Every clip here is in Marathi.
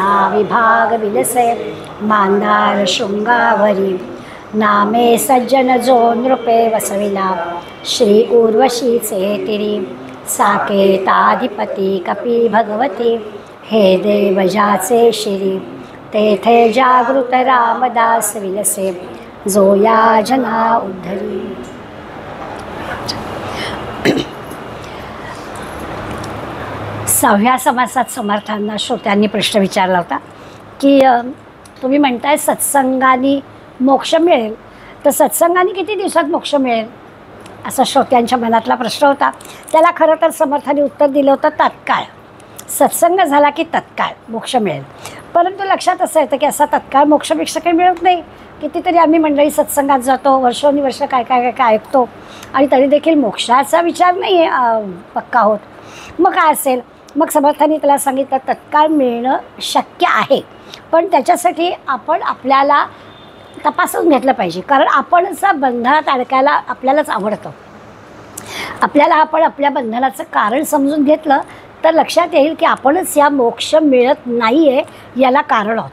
विभाग विलसे मांदार शृंगावरी नामे सज्जन जो नृपे वसविला श्री उर्वशीचे तिरी साकेताधिपती कपी भगवती हे देवजाचे शिरी तेथे जागृत रामदास विलसे जो या जना उद्धरी. सहाव्या समासात समर्थांना श्रोत्यांनी प्रश्न विचारला होता की तुम्ही म्हणताय सत्संगाने मोक्ष मिळेल, तर सत्संगाने किती दिवसात मोक्ष मिळेल असा श्रोत्यांच्या मनातला प्रश्न होता. त्याला खरं तर समर्थांनी उत्तर दिलं होतं तत्काळ. सत्संग झाला की तत्काळ मोक्ष मिळेल. परंतु लक्षात असं येतं की असा तत्काळ मोक्षपेक्षा काही मिळत नाही. कितीतरी आम्ही मंडळी सत्संगात जातो, वर्षोनिवर्ष काय काय काय ऐकतो आणि तरी देखील मोक्षाचा विचार नाही पक्का होत. मग काय असेल? मग समर्थांनी त्याला सांगितलं तत्काळ मिळणं शक्य आहे, पण त्याच्यासाठी आपण आपल्याला तपासून घेतलं पाहिजे. कारण आपणच बंधनात अडकायला आपल्यालाच आवडतं. आपल्याला आपण आपल्या बंधनाचं कारण समजून घेतलं तर लक्षात येईल की आपणच या मोक्ष मिळत नाही आहे याला कारण आहोत.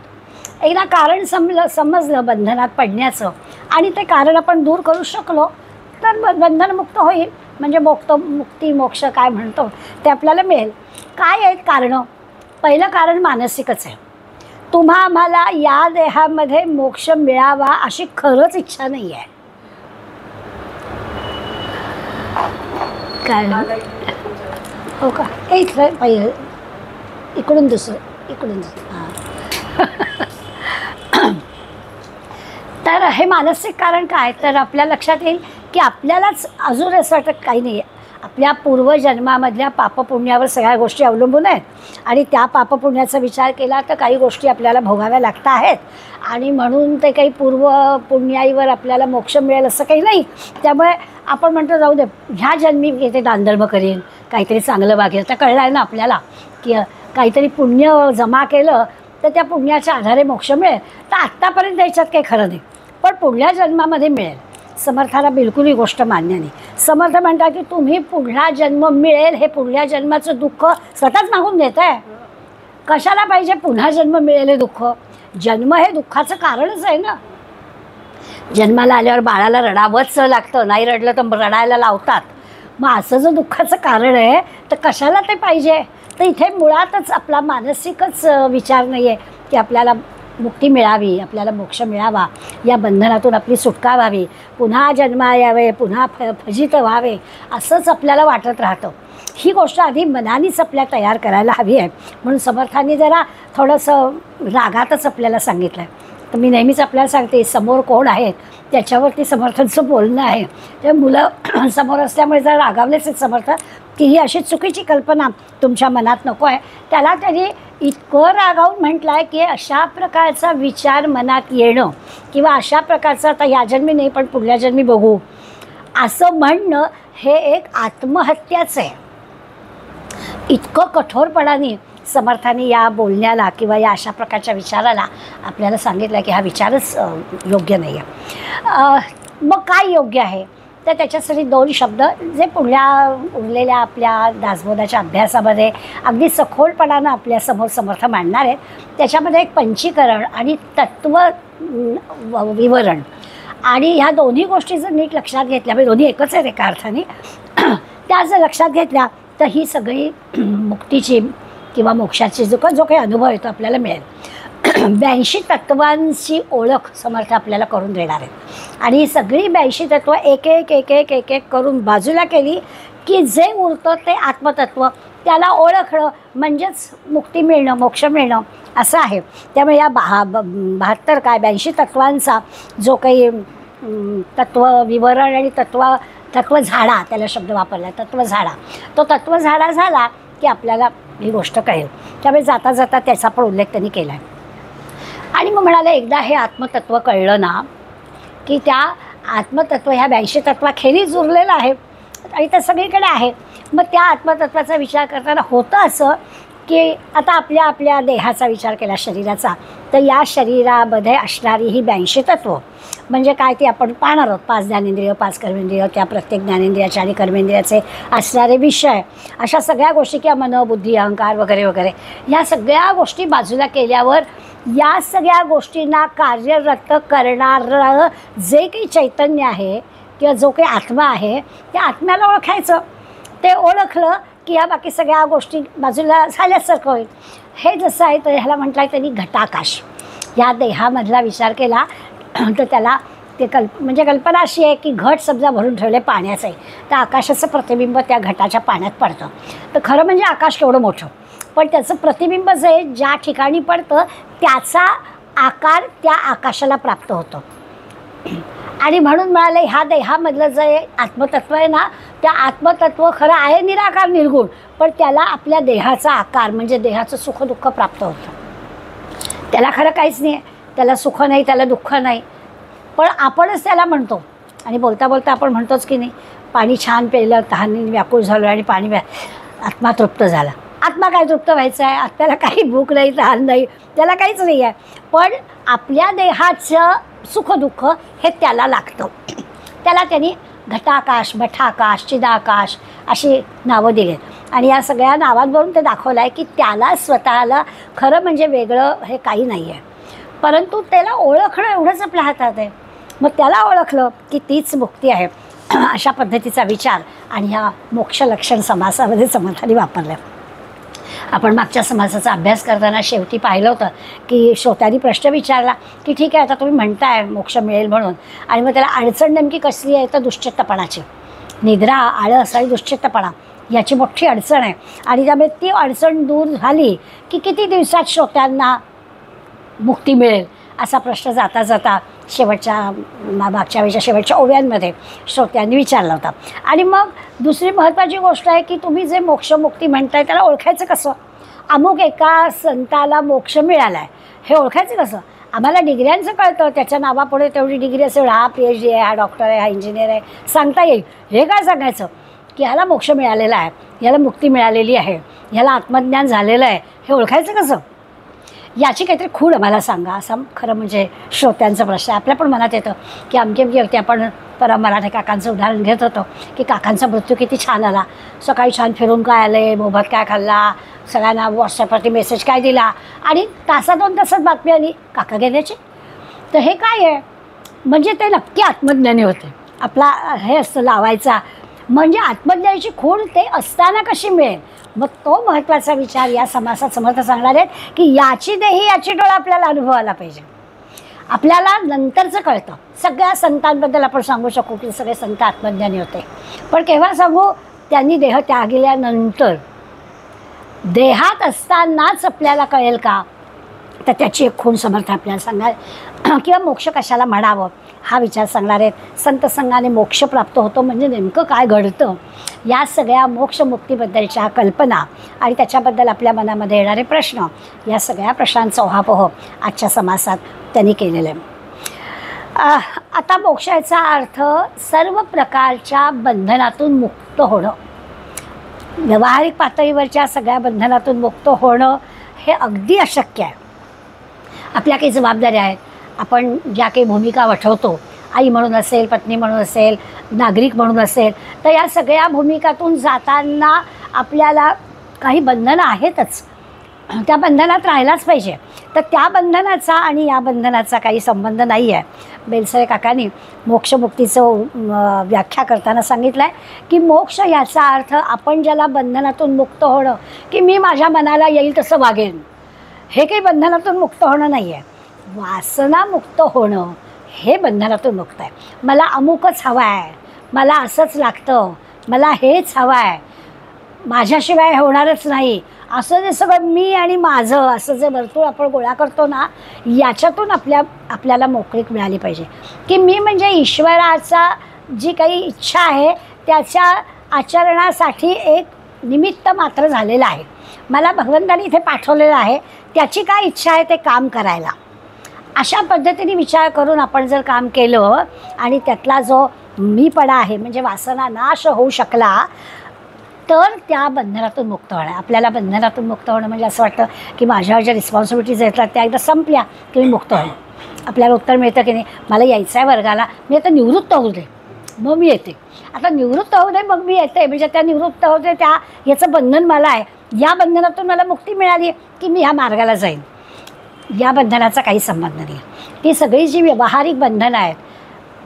एकदा कारण समजलं बंधनात पडण्याचं आणि ते कारण आपण दूर करू शकलो तर बंधनमुक्त होईल. म्हणजे मुक्ती मोक्ष काय म्हणतो ते आपल्याला मिळेल. काय आहेत कारणं? पहिलं कारण मानसिकच आहे. आम्हाला या देहामध्ये मोक्ष मिळावा अशी खरंच इच्छा नाही आहे. काय हो का? इथलं पहिलं इकडून दुसरं हां. तर हे मानसिक कारण काय? तर आपल्या लक्षात येईल की आपल्यालाच अजून असं वाटतं काही नाही आहे. आपल्या पूर्वजन्मामधल्या पापपुण्यावर सगळ्या गोष्टी अवलंबून आहेत आणि त्या पापपुण्याचा विचार केला तर काही गोष्टी आपल्याला भोगाव्या लागत आहेत आणि म्हणून ते काही पूर्वपुण्याईवर आपल्याला मोक्ष मिळेल असं काही नाही. त्यामुळे आपण म्हणतो जाऊ दे, ह्या जन्मी मी ते दानधर्म करेन, काहीतरी चांगलं वागेल. तर कळलं आहे ना आपल्याला की काहीतरी पुण्य जमा केलं तर त्या पुण्याच्या आधारे मोक्ष मिळेल. तर आत्तापर्यंत याच्यात काही खरं नाही, पण पुढल्या जन्मामध्ये मिळेल. समर्थाला बिलकुल ही गोष्ट मान्य नाही. समर्थ म्हणतात की तुम्ही पुढला जन्म मिळेल हे पुढल्या जन्माचं दुःख स्वतःच मागून देत आहे. कशाला पाहिजे पुन्हा जन्म मिळेल हे दुःख? जन्म हे दुःखाचं कारणच आहे ना. जन्माला आल्यावर बाळाला रडावंच लागतं, नाही रडलं तर रडायला लावतात. मग असं जर दुःखाचं कारण आहे तर कशाला ते पाहिजे? तर इथे मुळातच आपला मानसिकच विचार नाही आहे की आपल्याला मुक्ती मिळावी, आपल्याला मोक्ष मिळावा, या बंधनातून आपली सुटका व्हावी, पुन्हा जन्मा यावे, पुन्हा फजित व्हावे असंच आपल्याला वाटत राहतं. ही गोष्ट आधी मनानेच आपल्या तयार करायला हवी आहे. म्हणून समर्थांनी जरा थोडंसं रागातच आपल्याला सांगितलं आहे. तर मी नेहमीच आपल्याला सांगते समोर कोण आहेत त्याच्यावरती समर्थांचं बोलणं आहे. ते मुलं समोर असल्यामुळे जर रागावलेच आहेत समर्थ की ही अशी चुकीची कल्पना तुमच्या मनात नको आहे. त्याला त्यांनी इतकं रागावून म्हटलं आहे की अशा प्रकारचा विचार मनात येणं किंवा अशा प्रकारचं आता या जन्मी नाही पण पुढल्या जन्मी बघू असं म्हणणं हे एक आत्महत्याच आहे. इतकं कठोरपणाने समर्थांनी या बोलण्याला किंवा या अशा प्रकारच्या विचाराला आपल्याला सांगितलं की हा विचारच योग्य नाही आहे. मग काय योग्य आहे? तर त्याच्यासाठी दोन शब्द जे पुढल्या उरलेल्या आपल्या दासबोधाच्या अभ्यासामध्ये अगदी सखोलपणानं आपल्यासमोर समर्थ मांडणार आहेत. त्याच्यामध्ये एक पंचीकरण आणि तत्व विवरण आणि ह्या दोन्ही गोष्टी जर नीट लक्षात घेतल्या, म्हणजे दोन्ही एकच आहेत एका अर्थाने, त्या जर लक्षात घेतल्या तर ही सगळी मुक्तीची किंवा मोक्षाची जो काही अनुभव येतो आपल्याला मिळेल. 82 तत्वांची ओळख समर्थ आपल्याला करून देणार आहेत आणि ही सगळी 82 तत्व एक एक एक एक एक एक करून बाजूला केली की जे उरतं ते आत्मतत्व, त्याला ओळखणं म्हणजेच मुक्ती मिळणं, मोक्ष मिळणं असं आहे. त्यामुळे या 82 तत्वांचा जो काही तत्व विवरण आणि तत्वझाडा त्याला शब्द वापरला, तत्वझाडा, तो तत्वझाडा झाला की आपल्याला ही गोष्ट कळेल. त्यामुळे जाता जाता त्याचा पण उल्लेख त्यांनी केला आहे. आणि मग म्हणाले एकदा हे आत्मतत्व कळलं ना की त्या आत्मतत्व ह्या 82 तत्वाखेरीज उरलेलं आहे आणि ते सगळीकडे आहे. मग त्या आत्मतत्वाचा विचार करताना होतं असं की आता आपल्या आपल्या देहाचा विचार केला, शरीराचा, तर या शरीरामध्ये असणारी ही 82 तत्व म्हणजे काय ती आपण पाहणार आहोत. 5 ज्ञानेंद्रिय, 5 कर्मेंद्रिय, त्या प्रत्येक ज्ञानेंद्रियाचे आणि कर्मेंद्रियाचे असणारे विषय, अशा सगळ्या गोष्टी किंवा मन, बुद्धी, अहंकार वगैरे वगैरे, ह्या सगळ्या गोष्टी बाजूला केल्यावर या सगळ्या गोष्टींना कार्यरत करणारं जे काही चैतन्य आहे किंवा जो काही आत्मा आहे, त्या आत्म्याला ओळखायचं. ते ओळखलं की या बाकी सगळ्या गोष्टी बाजूला झाल्यासारखं होईल. हे जसं आहे तर ह्याला म्हटलं आहे त्यांनी घटाकाश. या देहामधला विचार केला तर त्याला ते म्हणजे कल्पना अशी आहे की घट समजा भरून ठेवले पाण्याचं आहे, तर आकाशाचं प्रतिबिंब त्या घटाच्या पाण्यात पडतं. तर खरं म्हणजे आकाश केवढं मोठं, पण त्याचं प्रतिबिंब जे ज्या ठिकाणी पडतं त्याचा आकार त्या आकाशाला प्राप्त होतो. आणि म्हणून मिळालं ह्या देहामधलं जे आत्मतत्व आहे ना, त्या आत्मतत्व खरं आहे निराकार निर्गुण, पण त्याला आपल्या देहाचा आकार म्हणजे देहाचं सुखदुःख प्राप्त होतं. त्याला खरं काहीच नाही आहे, त्याला सुख नाही, त्याला दुःख नाही, पण आपणच त्याला म्हणतो. आणि बोलता बोलता आपण म्हणतोच की नाही, पाणी छान प्यायलं, तहान व्याकुळ झालं आणि पाणी आत्मा तृप्त झाला. आत्मा काय तृप्त व्हायचं आहे? आत्म्याला काही भूक नाही, तहान नाही, त्याला काहीच नाही आहे, पण आपल्या देहाचं सुखदुःख हे त्याला लागतं. त्याला त्यांनी घटाकाश, मठाकाश, चिदाकाश अशी नावं दिली आणि या सगळ्या नावांवरून ते दाखवलं आहे की त्याला स्वतःला खरं म्हणजे वेगळं हे काही नाही आहे, परंतु त्याला ओळखणं एवढंच आपल्या हातात आहे. मग त्याला ओळखलं की तीच मुक्ती आहे. अशा पद्धतीचा विचार आणि ह्या मोक्षलक्षण समासामध्ये समर्थाने वापरल्या. आपण मागच्या समासाचा अभ्यास करताना शेवटी पाहिलं होतं की श्रोत्यांनी प्रश्न विचारला की ठीक आहे आता तुम्ही म्हणताय मोक्ष मिळेल म्हणून, आणि मग त्याला अडचण नेमकी कसली आहे तर दुश्चित्तपणाची. निद्रा, आळस आणि दुश्चित्तपणा याची मोठी अडचण आहे. आणि त्यामुळे ती अडचण दूर झाली की किती दिवसात श्रोत्यांना मुक्ती मिळेल असा प्रश्न जाता जाता शेवटच्या मागच्या वेळच्या शेवटच्या ओव्यांमध्ये श्रोत्यांनी विचारला होता. आणि मग दुसरी महत्त्वाची गोष्ट आहे की तुम्ही जे मोक्षमुक्ती म्हणताय त्याला ओळखायचं कसं? अमुक एका संताला मोक्ष मिळाला आहे हे ओळखायचं कसं? आम्हाला डिग्र्यांचं कळतं, त्याच्या नावापुढे तेवढी डिग्री असेल, हा PhD आहे, हा डॉक्टर आहे, हा इंजिनियर आहे, सांगता येईल. हे काय सांगायचं की ह्याला मोक्ष मिळालेला आहे, ह्याला मुक्ती मिळालेली आहे, ह्याला आत्मज्ञान झालेलं आहे, हे ओळखायचं कसं? याची काहीतरी खूण आम्हाला सांगा, असा खरं म्हणजे श्रोत्यांचा प्रश्न. आपल्या पण मनात येतं की अमके व्यक्ती, आपण परम मराठे काकांचं उदाहरण घेत होतो की काकांचा मृत्यू किती छान आला, सकाळी छान फिरून काय आले, मोफत काय खाल्ला, सगळ्यांना व्हॉट्सॲपवरती मेसेज काय दिला, आणि तासा 2 तासात बातमी आली काका गेल्याची. तर हे काय आहे? म्हणजे ते नक्की आत्मज्ञानी होते. आपला हे असतं लावायचा, म्हणजे आत्मज्ञानाची खूण ते असताना कशी मिळेल? मग तो महत्त्वाचा विचार या समासात समर्थ सांगणार आहेत की याची देही याची डोळा आपल्याला अनुभव आला पाहिजे. आपल्याला नंतरचं कळतं. सगळ्या संतांबद्दल आपण सांगू शकू की सगळे संत आत्मज्ञानी होते, पण केव्हा सांगू? त्यांनी देह त्यागल्यानंतर. देहात असतानाच आपल्याला कळेल का? तर त्याची एक खूण समर्थ आपल्याला सांगणार किंवा मोक्ष कशाला म्हणावं हा विचार सांगणार आहेत. संत संघाने मोक्ष प्राप्त होतो म्हणजे नेमकं काय घडतं, या सगळ्या मोक्षमुक्तीबद्दलच्या कल्पना आणि त्याच्याबद्दल आपल्या मनामध्ये येणारे प्रश्न, या सगळ्या प्रश्नांचा उहापोह आजच्या समासात त्यांनी केलेलं आहे. आता मोक्षाचा अर्थ सर्व प्रकारच्या बंधनातून मुक्त होणं. व्यावहारिक पातळीवरच्या सगळ्या बंधनातून मुक्त होणं हे अगदी अशक्य आहे. आपल्या काही जबाबदाऱ्या आहेत, आपण ज्या काही भूमिका वठवतो, आई म्हणून असेल, पत्नी म्हणून असेल, नागरिक म्हणून असेल, तर या सगळ्या भूमिकातून जाताना आपल्याला काही बंधनं आहेतच, त्या बंधनात राहायलाच पाहिजे. तर त्या बंधनाचा आणि या बंधनाचा काही संबंध नाही आहे. बेलसरे काकांनी मोक्षमुक्तीचं व्याख्या करताना सांगितलं आहे की मोक्ष याचा अर्थ आपण ज्याला बंधनातून मुक्त होणं की मी माझ्या मनाला येईल तसं वागेन, हे काही बंधनातून मुक्त होणं नाही आहे. वासनामुक्त होणं हे बंधनातून मुक्त आहे. मला अमुकच हवं आहे, मला असंच लागतं, मला हेच हवं आहे, माझ्याशिवाय होणारच नाही, असं जे सगळं मी आणि माझं असं जे वर्तुळ आपण गोळा करतो ना, याच्यातून आपल्याला मोकळीक मिळाली पाहिजे की मी म्हणजे ईश्वराचा जी काही इच्छा आहे त्याच्या आचरणासाठी एक निमित्त मात्र झालेलं आहे. मला भगवंतानी इथे पाठवलेलं आहे, त्याची काय इच्छा आहे ते काम करायला. अशा पद्धतीने विचार करून आपण जर काम केलं आणि त्यातला जो मीपणा आहे म्हणजे वासना नाश होऊ शकला, तर त्या बंधनातून मुक्त होणं. आपल्याला बंधनातून मुक्त होणं म्हणजे असं वाटतं की माझ्यावर ज्या रिस्पॉन्सिबिलिटीज येतात त्या एकदा संपल्या की मी मुक्त होईल. आपल्याला उत्तर मिळतं की नाही, मला यायचं आहे वर्गाला, मी आता निवृत्त होऊ दे मग मी येते. आता निवृत्त होऊ दे मग मी येते म्हणजे त्या निवृत्त होते त्या याचं बंधन मला आहे, या बंधनातून मला मुक्ती मिळाली की मी ह्या मार्गाला जाईन. या बंधनाचा काही संबंध नाही. ती सगळी जी व्यावहारिक बंधनं आहेत,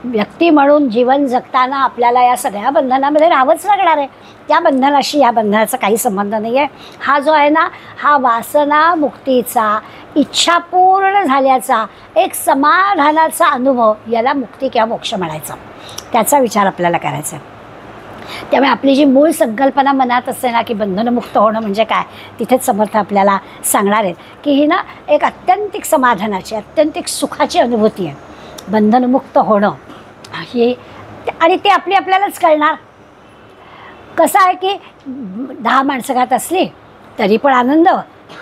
व्यक्ती म्हणून जीवन जगताना आपल्याला या सगळ्या बंधनामध्ये राहावंच लागणार आहे. त्या बंधनाशी या बंधनाचा काही संबंध नाही आहे. हा जो आहे ना, हा वासना मुक्तीचा, इच्छा पूर्ण झाल्याचा एक समाधानाचा अनुभव, याला मुक्ती किंवा मोक्ष म्हणायचं. त्याचा विचार आपल्याला करायचा आहे. त्यामुळे आपली जी मूळ संकल्पना मनात असते ना की बंधनमुक्त होणं म्हणजे काय, तिथेच समर्थ आपल्याला सांगणार आहेत की ही ना एक अत्यंतिक समाधानाची, अत्यंतिक सुखाची अनुभूती आहे बंधनमुक्त होणं ही. आणि ते आपल्यालाच कळणार. कसं आहे की 10 माणसं घात असली तरी पण आनंद,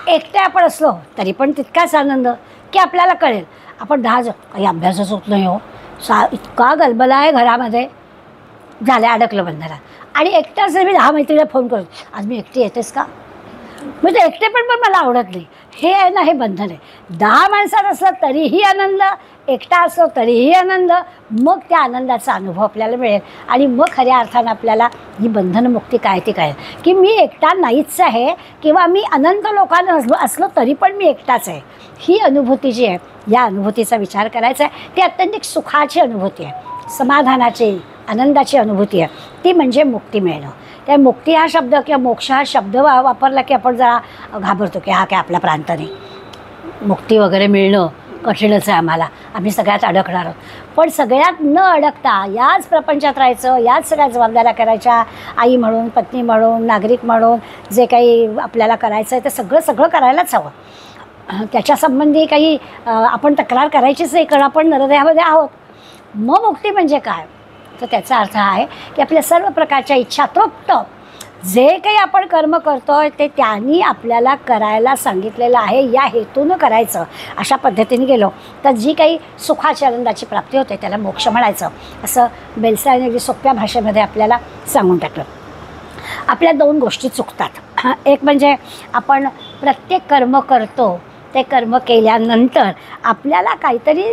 एकटे आपण असलो तरी पण तितकाच आनंद की आपल्याला कळेल. आपण 10 जण काही अभ्यासच होत नाही हो, इतका गलबला आहे घरामध्ये, झाल्या अडकलं बंधनात. आणि एकटं असेल मी 10 मैत्रिणीला फोन करू, आज मी एकटी येतेस का, म्हणजे एकटे पण मला आवडत नाही. हे आहे ना, हे बंधन आहे. 10 माणसात असलं तरीही आनंद, एकटा असलो तरीही आनंद. मग त्या आनंदाचा अनुभव आपल्याला मिळेल आणि मग खऱ्या अर्थानं आपल्याला ही बंधनमुक्ती काय ती कळेल की मी एकटा नाहीच आहे किंवा मी अनंत लोकांना असलो तरी पण मी एकटाच आहे. ही अनुभूती जी आहे, या अनुभूतीचा विचार करायचा आहे. ती अत्यंत सुखाची अनुभूती आहे, समाधानाची, आनंदाची अनुभूती आहे. ती म्हणजे मुक्ती मिळणं. त्या मुक्ती हा शब्द किंवा मोक्ष हा शब्द वापरला की आपण जरा घाबरतो की हा काय आपला प्रांत नाही, मुक्ती वगैरे मिळणं कठीणच आहे आम्हाला, आम्ही सगळ्यात अडकणार आहोत. पण सगळ्यात न अडकता याच प्रपंचात राहायचं, याच सगळ्या जबाबदाऱ्या करायच्या, आई म्हणून, पत्नी म्हणून, नागरिक म्हणून जे काही आपल्याला करायचं आहे ते सगळं करायलाच हवं. त्याच्यासंबंधी काही आपण तक्रार करायचीच नाही, कारण आपण नरदेहामध्ये आहोत. मग मुक्ती म्हणजे काय, तर त्याचा अर्थ आहे की आपल्या सर्व प्रकारच्या इच्छा तृप्त, जे काही आपण कर्म करतोय ते त्यांनी आपल्याला करायला सांगितलेलं आहे, या हेतूनं करायचं. अशा पद्धतीने गेलो तर जी काही सुखाची, आनंदाची प्राप्ती होते त्याला मोक्ष म्हणायचं, असं बेलसाने अगदी सोप्या भाषेमध्ये आपल्याला सांगून टाकलं. आपल्या 2 गोष्टी चुकतात. एक म्हणजे आपण प्रत्येक कर्म करतो, ते कर्म केल्यानंतर आपल्याला काहीतरी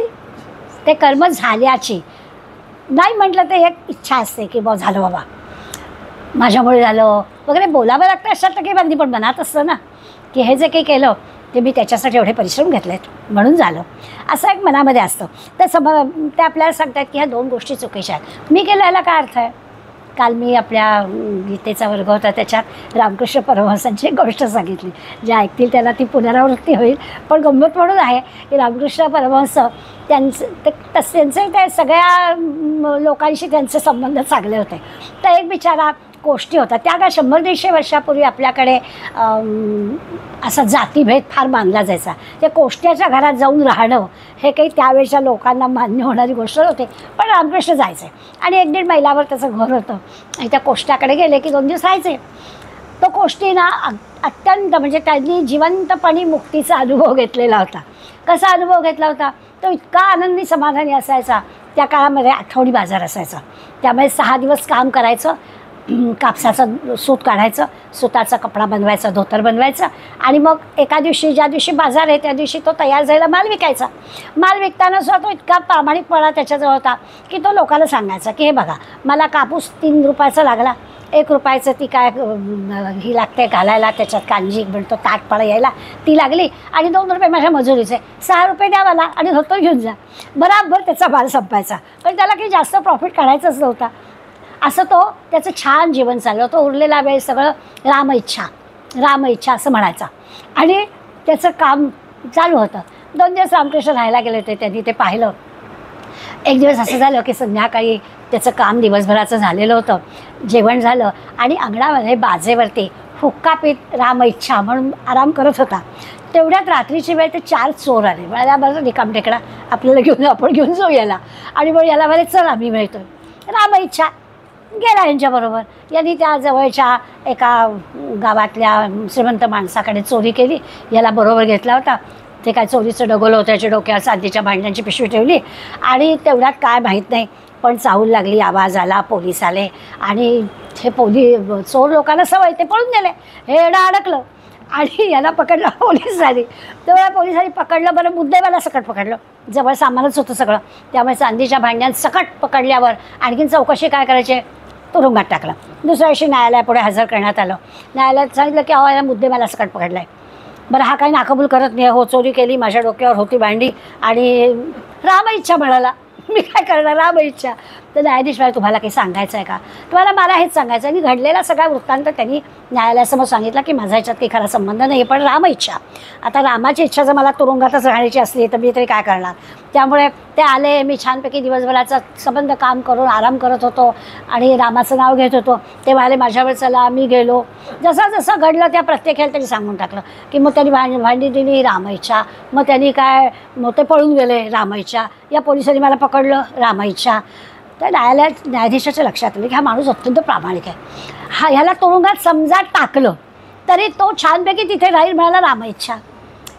ते कर्म झाल्याची, नाही म्हटलं तर एक इच्छा असते की बा झालं बाबा, माझ्यामुळे झालं वगैरे बोलावं लागतं. अशा टक्के बंदी पण मनात असतं ना की हे जे काही केलं ते मी त्याच्यासाठी एवढे परिश्रम घेतलेत म्हणून झालं, असं एक मनामध्ये असतं. तर ते आपल्याला सांगतात की ह्या 2 गोष्टी चुकीच्या आहेत. मी केलं याला काय अर्थ आहे. काल मी आपल्या गीतेचा वर्ग होता त्याच्यात रामकृष्ण परमहंसांची एक गोष्ट सांगितली, जे ऐकतील त्याला ती पुनरावृत्ती होईल. पण गंमत म्हणून आहे की रामकृष्ण परमहंस त्यांचे त्या सगळ्या लोकांशी त्यांचे संबंध चांगले होते. तर एक बिचारा कोष्टी होता. त्या का 100-150 वर्षापूर्वी आपल्याकडे असा जातीभेद फार मानला जायचा. ते कोष्ट्याच्या घरात जाऊन राहणं हे काही त्यावेळेच्या लोकांना मान्य होणारी गोष्ट नव्हती. पण रामकृष्ण जायचे आणि 1-1.5 मैलावर त्याचं घर होतं आणि त्या कोष्ट्याकडे गेले की 2 दिवस राहायचे. तो कोष्टी ना अत्यंत म्हणजे त्यांनी जिवंतपणी मुक्तीचा अनुभव घेतलेला होता. कसा अनुभव घेतला होता, तो इतका आनंदी समाधानी असायचा. त्या काळामध्ये आठवडी बाजार असायचा, त्यामुळे 6 दिवस काम करायचं, कापसाचं सूत काढायचं, सुताचा कपडा बनवायचा, धोतर बनवायचं आणि मग एका दिवशी, ज्या दिवशी बाजार आहे त्या दिवशी तो तयार झालेला माल विकायचा. माल विकताना सुद्धा तो इतका प्रामाणिकपणा त्याच्याजवळ होता की तो लोकांना सांगायचा की हे बघा, मला कापूस 3 रुपयाचा लागला, 1 रुपयाचं ती काय ही लागते घालायला, त्याच्यात कांजी म्हणतो ताटपाळा यायला ती लागली आणि 2 रुपये माझ्या मजुरीचे, 6 रुपये द्या मला आणि धोतर घेऊन जा. बराबर त्याचा माल संपायचा, पण त्याला काही जास्त प्रॉफिट काढायचंच नव्हता. असं तो त्याचं छान जीवन चाललं. तो उरलेला वेळ सगळं राम इच्छा असं म्हणायचा आणि त्याचं काम चालू होतं. 2 दिवस रामकृष्ण राहायला गेले होते, त्यांनी ते पाहिलं. एक दिवस असं झालं की संध्याकाळी त्याचं काम दिवसभराचं झालेलं होतं, जेवण झालं आणि अंगणामध्ये बाजेवरती हुक्का पीत रामइच्छा म्हणून आराम करत होता. तेवढ्यात रात्रीची वेळ ते 4 चोर आले. मला बरं रिकाम टेकडा आपल्याला आपण घेऊन जाऊ याला, आणि मग याला बरे चल आम्ही मिळतो. रामइच्छा गेला यांच्याबरोबर. यांनी त्या जवळच्या एका गावातल्या श्रीमंत माणसाकडे चोरी केली, याला बरोबर घेतला होता. ते काय चोरीचं डगोलं होतं, त्याच्या डोक्यावर चांदीच्या भांड्यांची पिशवी ठेवली आणि तेवढ्यात काय माहीत नाही पण चाहूल लागली, आवाज आला, पोलीस आले आणि हे चोर लोकांना सवय, ते पळून गेले. हे येडं अडकलं आणि याला पकडलं पोलिसांनी. तेव्हा पोलिसांनी पकडलं, बरं मुद्देमाला सकट पकडलं, जवळ सामानच होतं सगळं. त्यामुळे चांदीच्या भांड्यात सकट पकडल्यावर आणखीन चौकशी काय करायचे, तुरुंगात टाकलं. दुसऱ्या दिवशी न्यायालयापुढे हजर करण्यात आलं. न्यायालयात सांगितलं की अहो याला मुद्देमाला सकट पकडला आहे. बरं हा काही नाकबूल करत नाही, हो चोरी केली, माझ्या डोक्यावर होती भांडी आणि राम इच्छा म्हणाला, मी काय करणार, राम इच्छा. तर न्यायाधीश म्हणाले तुम्हाला काही सांगायचं आहे का? तुम्हाला मला हेच सांगायचं आहे. आणि घडलेला सगळा वृत्तांत त्यांनी न्यायालयासमोर सांगितला की माझा ह्याच्यात काही खरा संबंध नाही, पण राम इच्छा, आता रामाची इच्छा जर मला तुरुंगातच राहण्याची असली तर मी तरी काय करणार. त्यामुळे ते आले, मी छानपैकी दिवसभराचा संबंध काम करून आराम करत होतो आणि रामाचं नाव घेत होतो. ते म्हणाले माझ्यावर चला, मी गेलो. जसं जसं घडलं त्या प्रत्येक खेळ त्यांनी सांगून टाकलं की मग त्यांनी भांडी दिली, राम इच्छा. मग त्यांनी काय, मग ते पळून गेले, राम इच्छा. या पोलिसांनी मला पकडलं, राम इच्छा. तर न्यायाधीशाच्या लक्षात आलं की हा माणूस अत्यंत प्रामाणिक आहे. ह्याला तुरुंगात समजा टाकलं तरी तो छानपैकी तिथे राहील, म्हणाला राम इच्छा.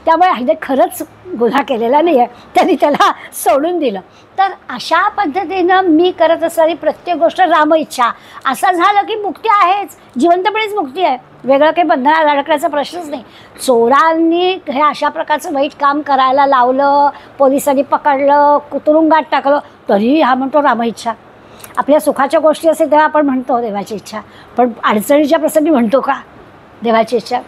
त्यामुळे ह्याने खरंच गुन्हा केलेला नाही आहे, त्यांनी त्याला सोडून दिलं. तर अशा पद्धतीनं मी करत असणारी प्रत्येक गोष्ट राम इच्छा. असं झालं की मुक्ती आहेच, जिवंतपणीच मुक्ती आहे, वेगळं काही बंधनात अडकण्याचा प्रश्नच नाही. चोरांनी हे अशा प्रकारचं वाईट काम करायला लावलं, पोलिसांनी पकडलं, तुरुंगात टाकलं, तरी हा म्हणतो राम इच्छा. आपल्या सुखाच्या गोष्टी असेल तेव्हा आपण म्हणतो देवाची इच्छा, पण अडचणीच्या प्रसंगी म्हणतो का देवाची इच्छा?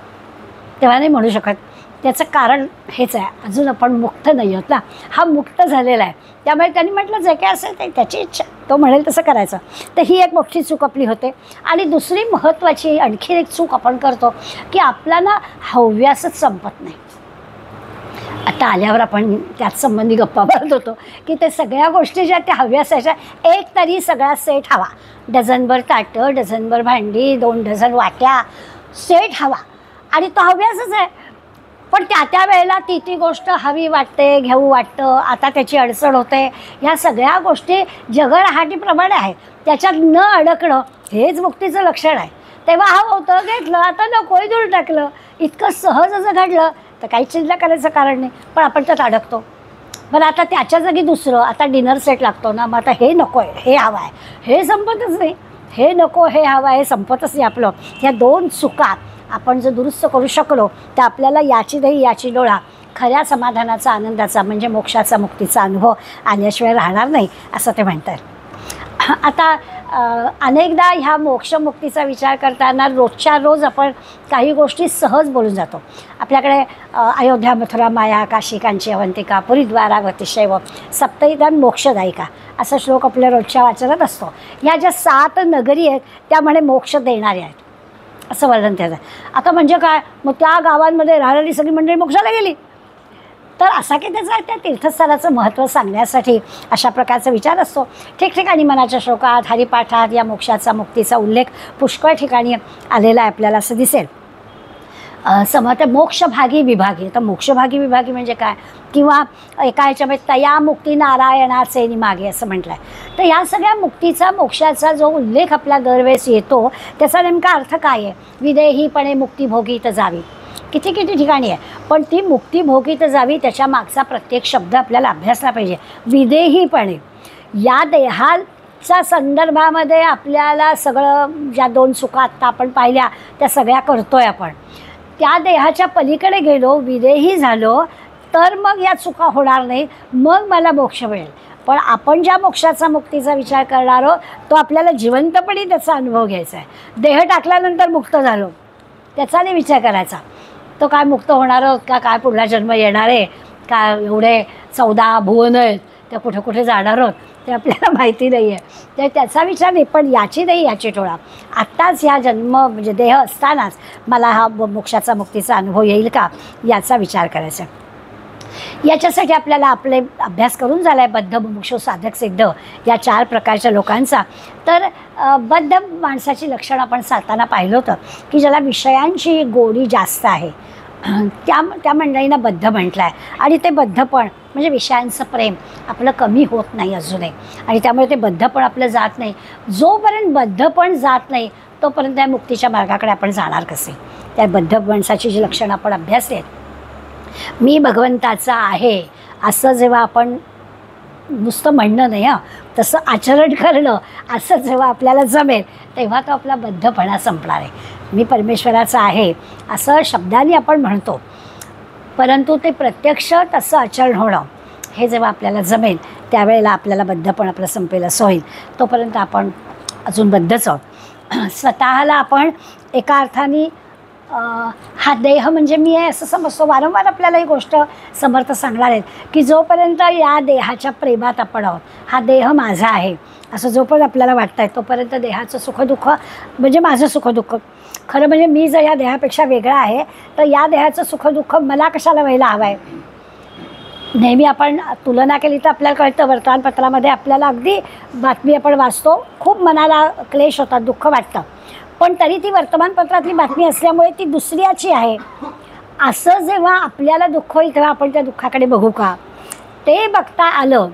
तेव्हा नाही म्हणू शकत. त्याचं कारण हेच आहे, अजून आपण मुक्त नाही आहोत ना, हा मुक्त झालेला आहे. त्यामुळे त्यांनी म्हटलं जे काय असेल ते त्याची इच्छा, तो म्हणेल तसं करायचं. तर ही एक मोठी चूक आपली होते. आणि दुसरी महत्त्वाची आणखी एक चूक आपण करतो की आपला ना हव्यासच संपत नाही. आता आल्यावर आपण त्याच संबंधी गप्पा मारत होतो की ते सगळ्या गोष्टी ज्या त्या हव्यासाच्या, एक तरी सगळा सेट हवा, डझनभर ताटं, डझनभर भांडी, 2 डझन वाट्या, सेट हवा. आणि तो हव्यासच आहे. पण त्या वेळेला ती गोष्ट हवी वाटते, घेऊ वाटतं, आता त्याची अडचण होते. ह्या सगळ्या गोष्टी जगरहाटीप्रमाणे आहेत, त्याच्यात न अडकणं हेच मुक्तीचं लक्षण आहे. तेव्हा हवं होतं घेतलं, आता नकोय दूर टाकलं. इतकं सहज असं घडलं तर काही चिंता करायचं कारण नाही, पण आपण त्यात अडकतो. बरं आता त्याच्या जागी दुसरं, आता डिनर सेट लागतो ना, मग आता हे नको आहे, हे हवं आहे, हे संपतच नाही. हे नको, हे हवं आहे, हे संपतच नाही आपलं. ह्या 2 चुका आपण जर दुरुस्त करू शकलो तर आपल्याला याची दही याची डोळा, खऱ्या समाधानाचा, आनंदाचा म्हणजे मोक्षाचा, मुक्तीचा अनुभव आल्याशिवाय राहणार नाही, असं ते म्हणतात. आता अनेकदा ह्या मोक्षमुक्तीचा विचार करताना रोजच्या रोज आपण काही गोष्टी सहज बोलून जातो. आपल्याकडे अयोध्या, मथुरा, माया, काशी, कांची, अवंतिका, पुरीद्वारा, गतिशैव, सप्तैतान मोक्षदायिका असा श्लोक आपल्या रोजच्या वाचनात असतो. ह्या ज्या 7 नगरी आहेत त्यामुळे मोक्ष देणाऱ्या आहेत असं वर्णन त्याचं. आता म्हणजे काय, मग त्या गावांमध्ये राहणारी सगळी मंडळी मोक्षाला गेली तर असा की त्याचा त्या तीर्थस्थळाचं महत्त्व सांगण्यासाठी अशा प्रकारचा विचार असतो. ठिकठिकाणी मनाच्या श्लोकात, हरिपाठात या मोक्षाचा, मुक्तीचा उल्लेख पुष्कळ ठिकाणी आलेला आहे आपल्याला असं दिसेल. समर्थ मोक्षभागी विभागी, तर मोक्षभागी विभागी म्हणजे काय, किंवा एका ह्याच्यामध्ये तया मुक्ती नारायणाचे निमागे असं म्हटलं आहे. तर या सगळ्या मुक्तीचा, मोक्षाचा जो उल्लेख आपला दरवेळेस येतो त्याचा नेमका अर्थ काय आहे. विदेहीपणे मुक्ती भोगीत जावी, किती ठिकाणी आहे, पण ती मुक्ती भोगीत जावी त्याच्या मागचा प्रत्येक शब्द आपल्याला अभ्यासला पाहिजे. विदेहीपणे या देहाच्या संदर्भामध्ये आपल्याला सगळं, ज्या 2 चुका आत्ता आपण पाहिल्या त्या सगळ्या करतोय आपण. त्या देहाच्या पलीकडे गेलो, विदेही झालो तर मग या चुका होणार नाही, मग मला मोक्ष मिळेल. पण आपण ज्या मोक्षाचा, मुक्तीचा विचार करणार आहोत तो आपल्याला जिवंतपणी त्याचा अनुभव घ्यायचा आहे. देह टाकल्यानंतर मुक्त झालो त्याचा नाही विचार करायचा. तो काय मुक्त होणार आहोत का, काय पुढला जन्म येणार आहे का, एवढे 14 भुवन आहेत त्या कुठे कुठे जाणार आहोत ते आपल्याला माहिती नाही आहे. तर त्याचा विचार नाही, पण याची नाही याची टोळा. आत्ताच ह्या जन्म म्हणजे देह असतानाच मला हा मोक्षाचा, मुक्तीचा अनुभव येईल का याचा विचार करायचा. याच्यासाठी आपल्याला आपले अभ्यास करून झाला आहे बद्ध, मुमुक्षु, साधक, सिद्ध या 4 प्रकारच्या लोकांचा. तर बद्ध माणसाची लक्षणं आपण सांगताना पाहिलं होतं की ज्याला विषयांची गोडी जास्त आहे त्या मंडळींना बद्ध म्हटलं आहे. आणि ते बद्धपण म्हणजे विषयांचं प्रेम आपलं कमी होत नाही अजूनही, आणि त्यामुळे ते बद्धपण आपलं जात नाही. जोपर्यंत बद्धपण जात नाही तोपर्यंत त्या मुक्तीच्या मार्गाकडे आपण जाणार कसे. त्या बद्ध माणसाची जी लक्षणं आपण अभ्यासली आहेत मी भगवंताचा आहे असं जेव्हा आपण नुसतं म्हणणं नाही हां, तसं आचरण करणं असं जेव्हा आपल्याला जमेल तेव्हा तो आपला बद्धपणा संपणार आहे. मी परमेश्वराचा आहे असं शब्दांनी आपण म्हणतो, परंतु ते प्रत्यक्ष तसं आचरण होणं हे जेव्हा आपल्याला जमेल त्यावेळेला आपल्याला बद्धपण आपलं संपेल असं होईल. तोपर्यंत आपण अजून बद्धच आहोत. स्वतःला आपण एका अर्थाने हा देह म्हणजे मी आहे असं समजतो. वारंवार आपल्याला ही गोष्ट समर्थ सांगणार आहेत की जोपर्यंत या देहाच्या प्रेमात आपण आहोत, हा देह माझा आहे असं जोपर्यंत आपल्याला वाटतं आहे तोपर्यंत देहाचं सुखदुःख म्हणजे माझं सुखदुःख. खरं म्हणजे मी जर या देहापेक्षा वेगळा आहे तर या देहाचं सुखदुःख मला कशाला व्हायला हवं आहे. नेहमी आपण तुलना केली तर आपल्याला कळतं. वर्तमानपत्रामध्ये आपल्याला अगदी बातमी आपण वाचतो, खूप मनाला क्लेश होतात, दुःख वाटतं, पण तरी ती वर्तमानपत्रातली बातमी असल्यामुळे ती दुसऱ्याची आहे असं जेव्हा आपल्याला दुःख होईल तेव्हा आपण त्या दुःखाकडे बघू का. ते बघता आलं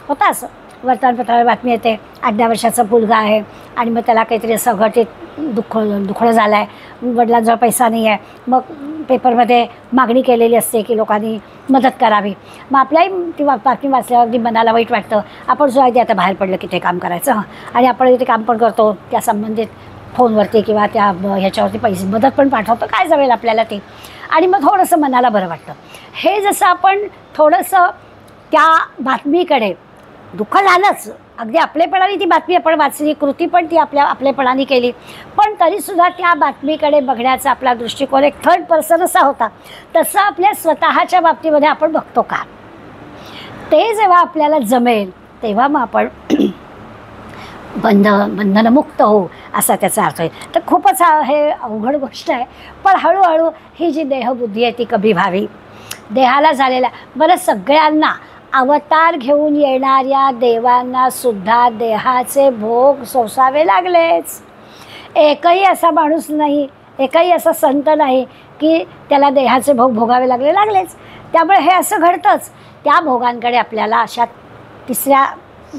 होतं. असं वर्तमानपत्रावर बातमी येते 8-10 वर्षाचा मुलगा आहे आणि मग त्याला काहीतरी असं अघटित दुखणं झालं आहे, वडिलांजवळ पैसा नाही आहे, मग पेपरमध्ये मागणी केलेली असते की लोकांनी मदत करावी. मग आपल्याही ती बातमी वाचल्यावर अगदी मनाला वाईट वाटतं. आपण जो आहे ते आता बाहेर पडलं की ते काम करायचं आणि आपण ते काम पण करतो, त्या संबंधित फोनवरती किंवा त्या ह्याच्यावरती पैसे मदत पण पाठवतो, काय जमेल आपल्याला ते, आणि मग थोडंसं मनाला बरं वाटतं. हे जसं आपण थोडंसं त्या बातमीकडे दुःख झालंच, अगदी आपलेपणाने ती बातमी आपण वाचली, कृती पण ती आपलेपणाने केली, पण तरीसुद्धा त्या बातमीकडे बघण्याचा आपला दृष्टिकोन एक थर्ड पर्सन असा होता. तसं आपल्या स्वतःच्या बाबतीमध्ये आपण बघतो का. ते जेव्हा आपल्याला जमेल तेव्हा मग आपण बंधनमुक्त होऊ असा त्याचा अर्थ आहे. तर खूपच हे अवघड गोष्ट आहे, पण हळूहळू ही जी देहबुद्धी आहे ती कमी व्हावी. देहाला झालेल्या बरं सगळ्यांना अवतार घेऊन येणाऱ्या देवांना सुद्धा देहाचे भोग सोसावे लागलेच. एकही असा माणूस नाही, एकही असा संत नाही की त्याला देहाचे भोग भोगावे लागलेच. त्यामुळे हे असं घडतंच. त्या भोगांकडे आपल्याला अशा तिसऱ्या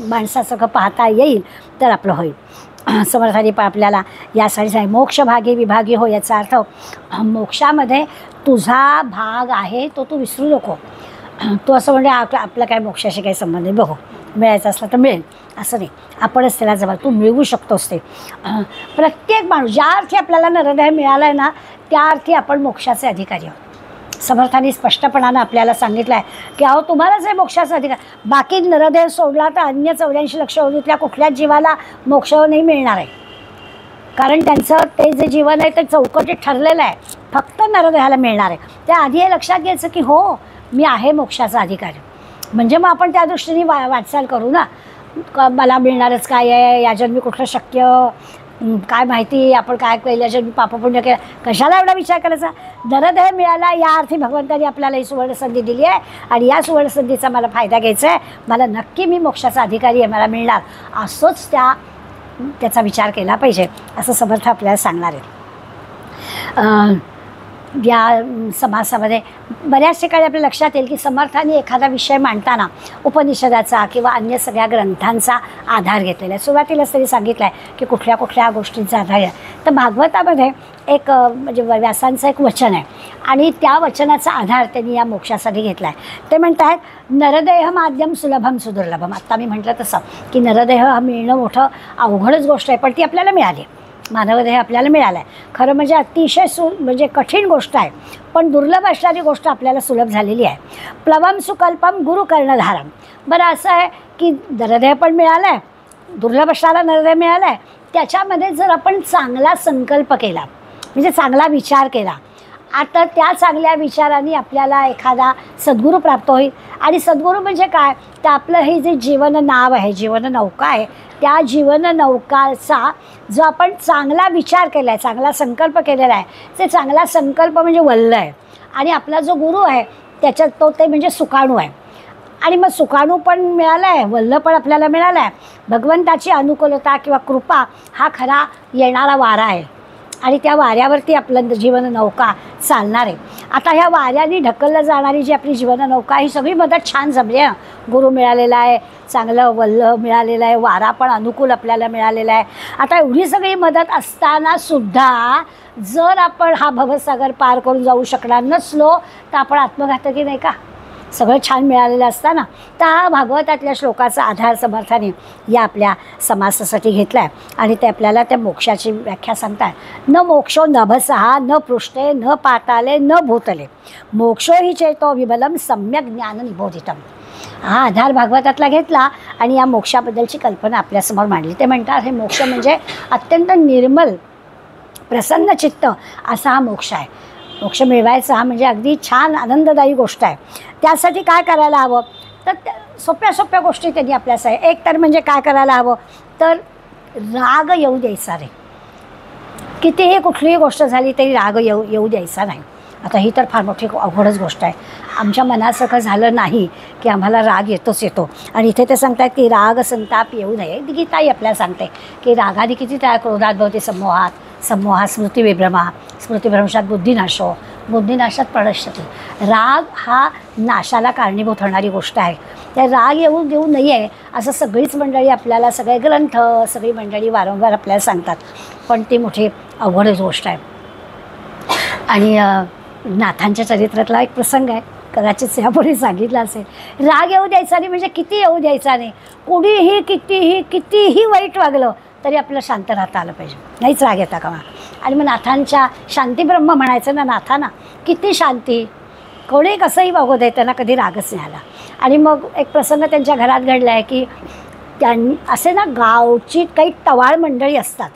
माणसाचं पाहता येईल तर आपलं होईल. समर्थांनी पण आपल्याला यासाठी सांग मोक्ष भागी विभागी हो, याचा अर्थ मोक्षामध्ये तुझा भाग आहे तो तू विसरू नको. तो असं म्हणजे आपलं काय मोक्षाशी काही संबंध नाही, बघू मिळायचं असलं तर मिळेल असं नाही, आपणच त्याला जवळ तू मिळवू शकतोस. ते प्रत्येक माणूस ज्या अर्थी आपल्याला नरदेह मिळाला आहे ना त्या अर्थी आपण मोक्षाचे अधिकारी आहोत. समर्थांनी स्पष्टपणानं आपल्याला सांगितलं आहे की अहो तुम्हालाच आहे मोक्षाचा अधिकार. बाकी नरदेह सोडला तर अन्य 84 लक्ष अवधीतल्या कुठल्याच जीवाला मोक्ष नाही मिळणार आहे, कारण त्यांचं ते जे जीवन आहे ते चौकटीत ठरलेलं आहे, फक्त नरदेहाला मिळणार आहे. त्या आधी हे लक्षात घ्यायचं की हो मी आहे मोक्षाचा अधिकारी, म्हणजे मग आपण त्या दृष्टीने वाटचाल करू ना. मला मिळणारच काय आहे, या जन्मी कुठलं शक्य, काय माहिती आपण काय केलं, जन्मी पापपुण्य केलं, कशाला एवढा विचार करायचा. नरदेह मिळाला या अर्थी भगवंतांनी आपल्याला ही सुवर्णसंधी दिली आहे आणि या सुवर्णसंधीचा मला फायदा घ्यायचा आहे, मला नक्की मी मोक्षाचा अधिकारी आहे, मला मिळणार, असंच त्याचा विचार केला पाहिजे असं समर्थ आपल्याला सांगणार आहे. या समासामध्ये बऱ्याच ठिकाणी आपल्या लक्षात येईल की समर्थांनी एखादा विषय मांडताना उपनिषदाचा किंवा अन्य सगळ्या ग्रंथांचा आधार घेतलेला आहे. सुरुवातीलाच त्यांनी सांगितलं आहे की कुठल्या कुठल्या गोष्टींचा आधार आहे. तर भागवतामध्ये एक म्हणजे व्यासांचं एक वचन आहे आणि त्या वचनाचा आधार त्यांनी या मोक्षासाठी घेतला आहे. ते म्हणतात नरदेह माध्यम सुलभम सुदुर्लभम. आत्ता मी म्हटलं तसं की नरदेह हा मिळणं मोठं अवघडच गोष्ट आहे, पण ती आपल्याला मिळाली. मानवदेह आपल्याला मिळाला आहे, खरं म्हणजे अतिशय म्हणजे कठीण गोष्ट आहे, पण दुर्लभ असणारी गोष्ट आपल्याला सुलभ झालेली आहे. प्लवम सुकल्पम गुरु कर्णधारम. बरं असं आहे की नरदेह पण मिळाला आहे, दुर्लभ असणारा नरदेह मिळाला आहे, त्याच्यामध्ये जर आपण चांगला संकल्प केला म्हणजे चांगला विचार केला, आता त्या चांगल्या विचारांनी आपल्याला एखादा सद्गुरू प्राप्त होईल. आणि सद्गुरू म्हणजे काय, तर आपलं हे जे जीवन नाव आहे, जीवन नौका आहे, त्या जीवन नौकाचा जो आपण चांगला विचार केला आहे, चांगला संकल्प केलेला आहे, ते चांगला संकल्प म्हणजे वल्ल आहे. आणि आपला जो गुरु आहे त्याच्यात ते म्हणजे सुकाणू आहे. आणि मग सुकाणू पण मिळाला आहे, वल्ल पण आपल्याला मिळालं आहे. भगवंताची अनुकूलता किंवा कृपा हा खरा येणारा वारा आहे आणि त्या वाऱ्यावरती आपलं जीवन नौका चालणार आहे. आता ह्या वाऱ्याने ढकललं जाणारी जी आपली जीवन नौका ही सगळी मदत छान जमली आहे. गुरु मिळालेला आहे, चांगलं वल्ल मिळालेलं आहे, वारा पण अनुकूल आपल्याला मिळालेला आहे. आता एवढी सगळी मदत असताना सुद्धा जर आपण हा भवसागर पार करून जाऊ शकणार नसलो तर आपण आत्मघातकी नाही का? सगळं छान मिळालेलं असताना. तर हा भागवतातल्या श्लोकाचा आधार समर्थाने या आपल्या समासासाठी घेतला आहे आणि ते आपल्याला त्या मोक्षाची व्याख्या सांगतात. न मोक्षो नभसहा न पृष्ठे न पाताले न भूतले मोक्षो हि चेतो विबलम सम्यक ज्ञान निबोधितम. हा आधार भागवतातला घेतला आणि या मोक्षाबद्दलची कल्पना आपल्यासमोर मांडली. ते म्हणतात हे मोक्ष म्हणजे अत्यंत निर्मल प्रसन्न चित्त असा हा मोक्ष आहे. मोक्ष मिळवायचा हा म्हणजे अगदी छान आनंददायी गोष्ट आहे. त्यासाठी काय करायला हवं तर सोप्या सोप्या गोष्टी त्यांनी आपल्यासाठी. एक तर म्हणजे काय करायला हवं तर राग येऊ द्यायचा रे. कितीही कुठलीही गोष्ट झाली तरी राग येऊ द्यायचा नाही. आता ही तर फार मोठी अवघडच गोष्ट आहे. आमच्या मनासारखं झालं नाही की आम्हाला राग येतो आणि इथे ते सांगतात की राग संताप येऊ नये. गीताही आपल्याला सांगते की रागाने किती त्या क्रोधात भवते समोहात स्मृतिविभ्रमा स्मृतिभ्रंशात बुद्धिनाशात प्रणश्यते. राग हा नाशाला कारणीभूत होणारी गोष्ट आहे. त्या राग येऊ देऊ नये असं सगळीच मंडळी आपल्याला, सगळे ग्रंथ, सगळी मंडळी वारंवार आपल्याला सांगतात. पण ती मोठी अवघडच गोष्ट आहे. आणि नाथांच्या चरित्रातला एक प्रसंग आहे, कदाचित यापूर्वी सांगितलं असेल. राग येऊ द्यायचा नाही म्हणजे किती येऊ द्यायचा नाही. कुणीही कितीही वाईट वागलं तरी आपल्याला शांत राहता आलं पाहिजे. नाहीच राग येता कामा. आणि मग नाथांच्या शांतीब्रह्म म्हणायचं ना नाथांना, किती शांती, कोणी कसंही वागू दे त्यांना कधी रागच नाही आला. आणि मग एक प्रसंग त्यांच्या घरात घडला आहे की असे ना गावची काही टवाळ मंडळी असतात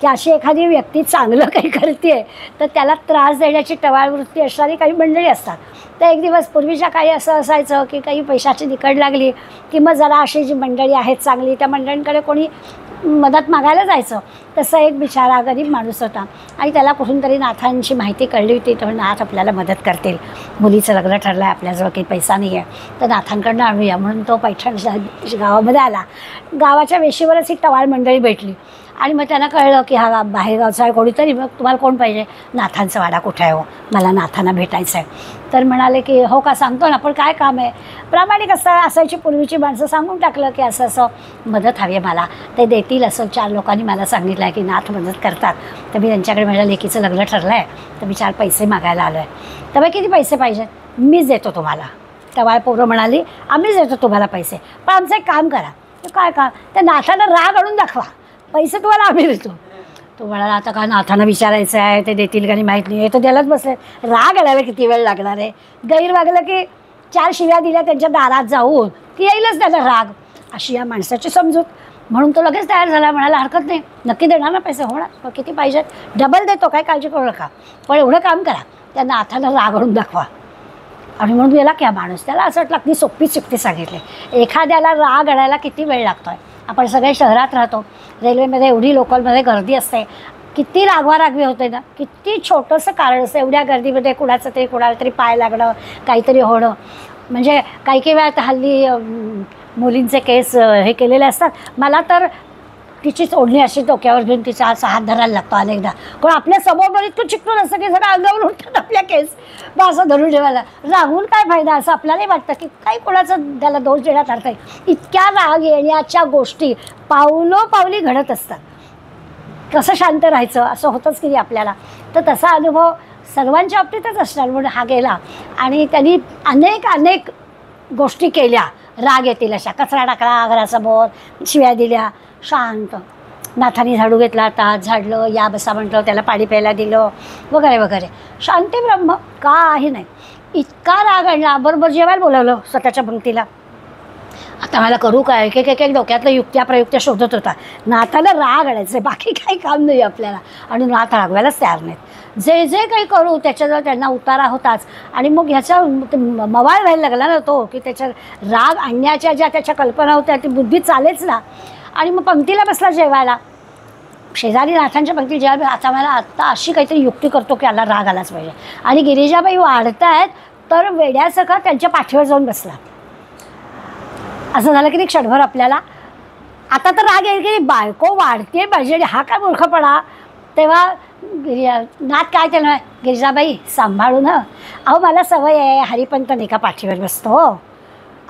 की अशी एखादी व्यक्ती चांगलं काही करते आहे तर त्याला त्रास देण्याची टवाळ वृत्ती असणारी काही मंडळी असतात. तर एक दिवस पूर्वीच्या काही असं असायचं की काही पैशाची निकड लागली की मग जरा अशी जी मंडळी आहेत चांगली त्या मंडळींकडे कोणी मदत मागायला जायचं. तसं एक बिचारा गरीब माणूस होता आणि त्याला कुठून तरी नाथांची माहिती कळली होती. तर नाथ आपल्याला मदत करतील, मुलीचं लग्न ठरलं आहे, आपल्याजवळ काही पैसा नाही आहे तर नाथांकडनं आणूया म्हणून तो पैठण गावामध्ये आला. गावाच्या वेशीवरच ही टवाळ मंडळी भेटली आणि मग त्यांना कळलं की हा बाहेरगावचा आहे कोणीतरी. मग तुम्हाला कोण पाहिजे? नाथांचा वाडा कुठे आहे हो, मला नाथांना भेटायचं आहे. तर म्हणाले की हो का, सांगतो ना, पण काय काम आहे? प्रामाणिक असायची पूर्वीची माणसं. सांगून टाकलं की असं असं मदत हवी आहे मला, ते देतील असं 4 लोकांनी मला सांगितलं आहे की नाथ मदत करतात. तर मी त्यांच्याकडे माझ्या लेकीचं लग्न ठरलं आहे तर मी 4 पैसे मागायला आलो आहे. तर मग किती पैसे पाहिजेत? मीच देतो तुम्हाला. टवाळ पोरं म्हणाली आम्हीच देतो तुम्हाला पैसे, पण आमचं एक काम करा. काय काम? त्या नाथाला राग आणून दाखवा, पैसे तुम्हाला आम्ही देतो. तो म्हणाला आता का नाथांना विचारायचं आहे, ते देतील का नाही माहीत नाही. तो द्यायलाच बसले. राग आल्याला किती वेळ लागणार आहे? गैर वागलं की 4 शिव्या दिल्या त्यांच्या दारात जाऊन की येईलच त्याला राग. अशी या माणसाची समजूत. म्हणून तो लगेच तयार झाला. म्हणाला हरकत नाही, नक्की देणार ना पैसे? होणार. मग किती पाहिजेत? डबल देतो, काय काळजी करू नका, पण एवढं काम करा, त्या नाथाला राग आणून दाखवा. आणि म्हणून गेला की हा माणूस. त्याला असं वाटलं अगदी सोपी चुक्ती सांगितली. एखाद्याला राग आणायला किती वेळ लागतो आहे? आपण सगळे शहरात राहतो, रेल्वेमध्ये एवढी लोकलमध्ये गर्दी असते, किती रागवारागवी होते ना. किती छोटंसं कारण असतं एवढ्या गर्दीमध्ये कुणाचं तरी कुणाला तरी पाय लागणं, काहीतरी होणं. म्हणजे काही वेळा हल्ली मुलींचे केस हे केलेले असतात. मला तर तिचीच ओढणी अशी डोक्यावर घेऊन तिचा असा हात धरायला लागतो अनेकदा. पण आपल्या समोर इतकं चिकटून असतं की जरा अंगावर उठतात आपल्या केस, मग असं धरून ठेवायला. रागून काय फायदा असं आपल्यालाही वाटतं की काही कोणाचं त्याला दोष देण्यात अर्थ आहे. इतक्या राग येण्याच्या गोष्टी पावलोपावली घडत असतात. कसं शांत राहायचं असं होतंच की आपल्याला. तर तसा अनुभव सर्वांच्या बाबतीतच असणार. म्हणून हा गेला आणि त्यांनी अनेक गोष्टी केल्या राग येतील अशा. कचरा टाकला घरासमोर, शिव्या दिल्या. शांत नाथांनी झाडू घेतला, हातात झाडलं, या बसा म्हटलं, त्याला पाणी प्यायला दिलं वगैरे वगैरे. शांती ब्रह्म काही नाही. इतका राग आणला, बरोबर जेवायला बोलावलं स्वतःच्या पंक्तीला. आता मला करू काय? एक डोक्यातलं युक्त्या प्रयुक्त्या शोधत होता. नाथाला राग आणायचं, बाकी काही काम नाही आपल्याला. आणि नाथ रागवायलाच तयार नाहीत. जे काही करू त्याच्याजवळ त्यांना उतारा होताच. आणि मग ह्याचा मवाळ व्हायला लागला ना तो, की त्याच्या राग आणण्याच्या ज्या त्याच्या कल्पना होत्या ती बुद्धी चालेच ना. आणि मग पंक्तीला बसला जेवायला, शेजारी नाथांच्या पंक्तीला जेवायला. आता मला आत्ता अशी काहीतरी युक्ती करतो की याला राग आलाच पाहिजे. आणि गिरिजाबाई वाढतायत तर वेड्यासखा त्यांच्या पाठीवर जाऊन बसला. असं झालं की नाही क्षणभर आपल्याला. आता तर राग येईल की बायको वाढते पाहिजे, हा काय मूर्खपणा. तेव्हा नाथ काय त्याला, गिरिजाबाई सांभाळून हं. अहो मला सवय आहे, हरिपंत नाही का पाठीवर बसतो, हो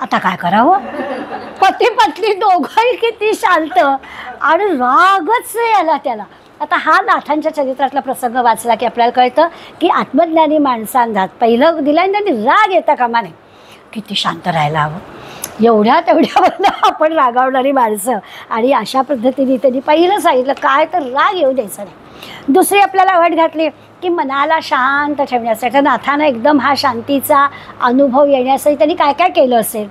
आता काय करावं. पती पत्नी दोघंही किती शांत आणि रागच आला त्याला. आता हा नाथांच्या चरित्रातला प्रसंग वाचला की आपल्याला कळतं की आत्मज्ञानी माणसांना पहिलं दिलं आणि त्यांनी राग येता कामा नये. किती शांत राहायला हवं. एवढ्या तेवढ्यावरनं आपण रागावणारी माणसं. आणि अशा पद्धतीने त्यांनी पहिलं सांगितलं काय तर राग येऊ द्यायचा नाही. दुसरी आपल्याला अट घातली की मनाला शांत ठेवण्यासाठी नाथानं एकदम हा शांतीचा अनुभव येण्यासाठी त्यांनी काय काय केलं असेल.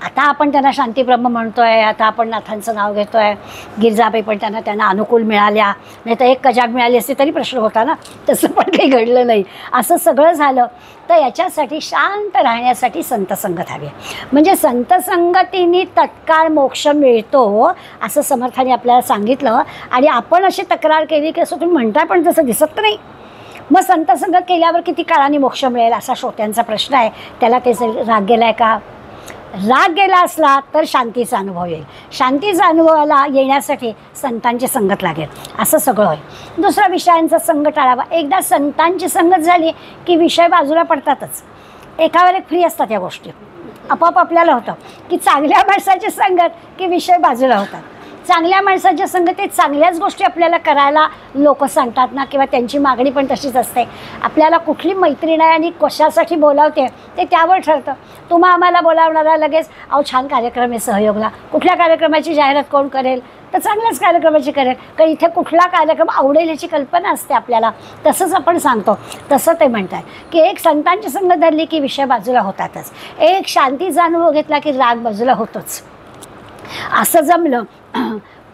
आता आपण त्यांना शांतीब्रह्म म्हणतो आहे, आता आपण नाथांचं नाव घेतो आहे. गिरिजाबाई पण त्यांना अनुकूल मिळाल्या, नाही तर एक कजाग मिळाली असती तरी प्रश्न होता ना. तसं पण काही घडलं नाही. असं सगळं झालं तर याच्यासाठी शांत राहण्यासाठी संतसंगत हवी. म्हणजे संतसंगतीने तत्काळ मोक्ष मिळतो असं समर्थाने आपल्याला सांगितलं. आणि आपण अशी तक्रार केली की असं तुम्ही म्हणताय पण तसं दिसत नाही. मग संतसंगत केल्यावर किती काळाने मोक्ष मिळेल असा श्रोत्यांचा प्रश्न आहे. त्याला ते राग गेला आहे का? राग गेला असला तर शांतीचा अनुभव येईल. शांतीचा अनुभवाला येण्यासाठी संतांची संगत लागेल. असं सगळं होईल. दुसरा विषयांचा संग टाळावा. एकदा संतांची संगत झाली की विषय बाजूला पडतातच. एकावर एक फ्री असतात या गोष्टी. आपोआप आपल्याला होतं की चांगल्या माणसाची संगत की विषय बाजूला होतात. चांगल्या माणसाच्या संगतीत चांगल्याच गोष्टी आपल्याला करायला लोक सांगतात ना, किंवा त्यांची मागणी पण तशीच असते. आपल्याला कुठली मैत्रीण आहे आणि कशासाठी बोलावते ते त्यावर ठरतं. तुम्हा आम्हाला बोलावणारा लगेच अहो छान कार्यक्रम आहे सहयोगला, कुठल्या कार्यक्रमाची जाहिरात कोण करेल, तर चांगल्याच कार्यक्रमाची करेल. कारण इथे कुठला कार्यक्रम आवडेल याची कल्पना असते आपल्याला. तसंच आपण सांगतो. तसं ते म्हणतात की एक संतांची संगत धरली की विषय बाजूला होतातच. एक शांतीचा अनुभव घेतला की राग बाजूला होतोच. असं जमलं.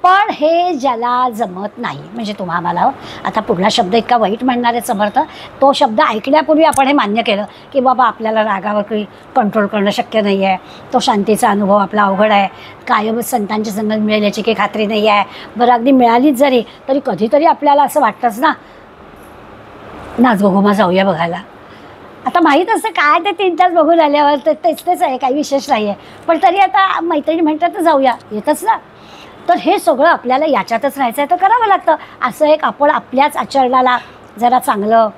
पण हे ज्याला जमत नाही म्हणजे तुम्हा आम्हाला आता पुढला शब्द इतका वाईट म्हणणारे समर्थ, तो शब्द ऐकण्यापूर्वी आपण हे मान्य केलं की बाबा आपल्याला रागावर काही कंट्रोल करणं शक्य नाही आहे. तो शांतीचा अनुभव आपला अवघड आहे. कायमच संतांची संगत मिळेल याची काही खात्री नाही आहे. बरं अगदी मिळालीच जरी तरी कधीतरी आपल्याला असं वाटतंच ना, नाच गोगोमा जाऊया बघायला. आता माहीत असतं काय ते 3 तास बघून आल्यावर तर तेच आहे, काही विशेष नाही आहे. पण तरी आता मैत्रिणी म्हणतात तर जाऊया, येतच ना. तर हे सगळं आपल्याला याच्यातच राहायचं आहे तर करावं लागतं. असं एक आपण आपल्याच आचरणाला जरा चांगलं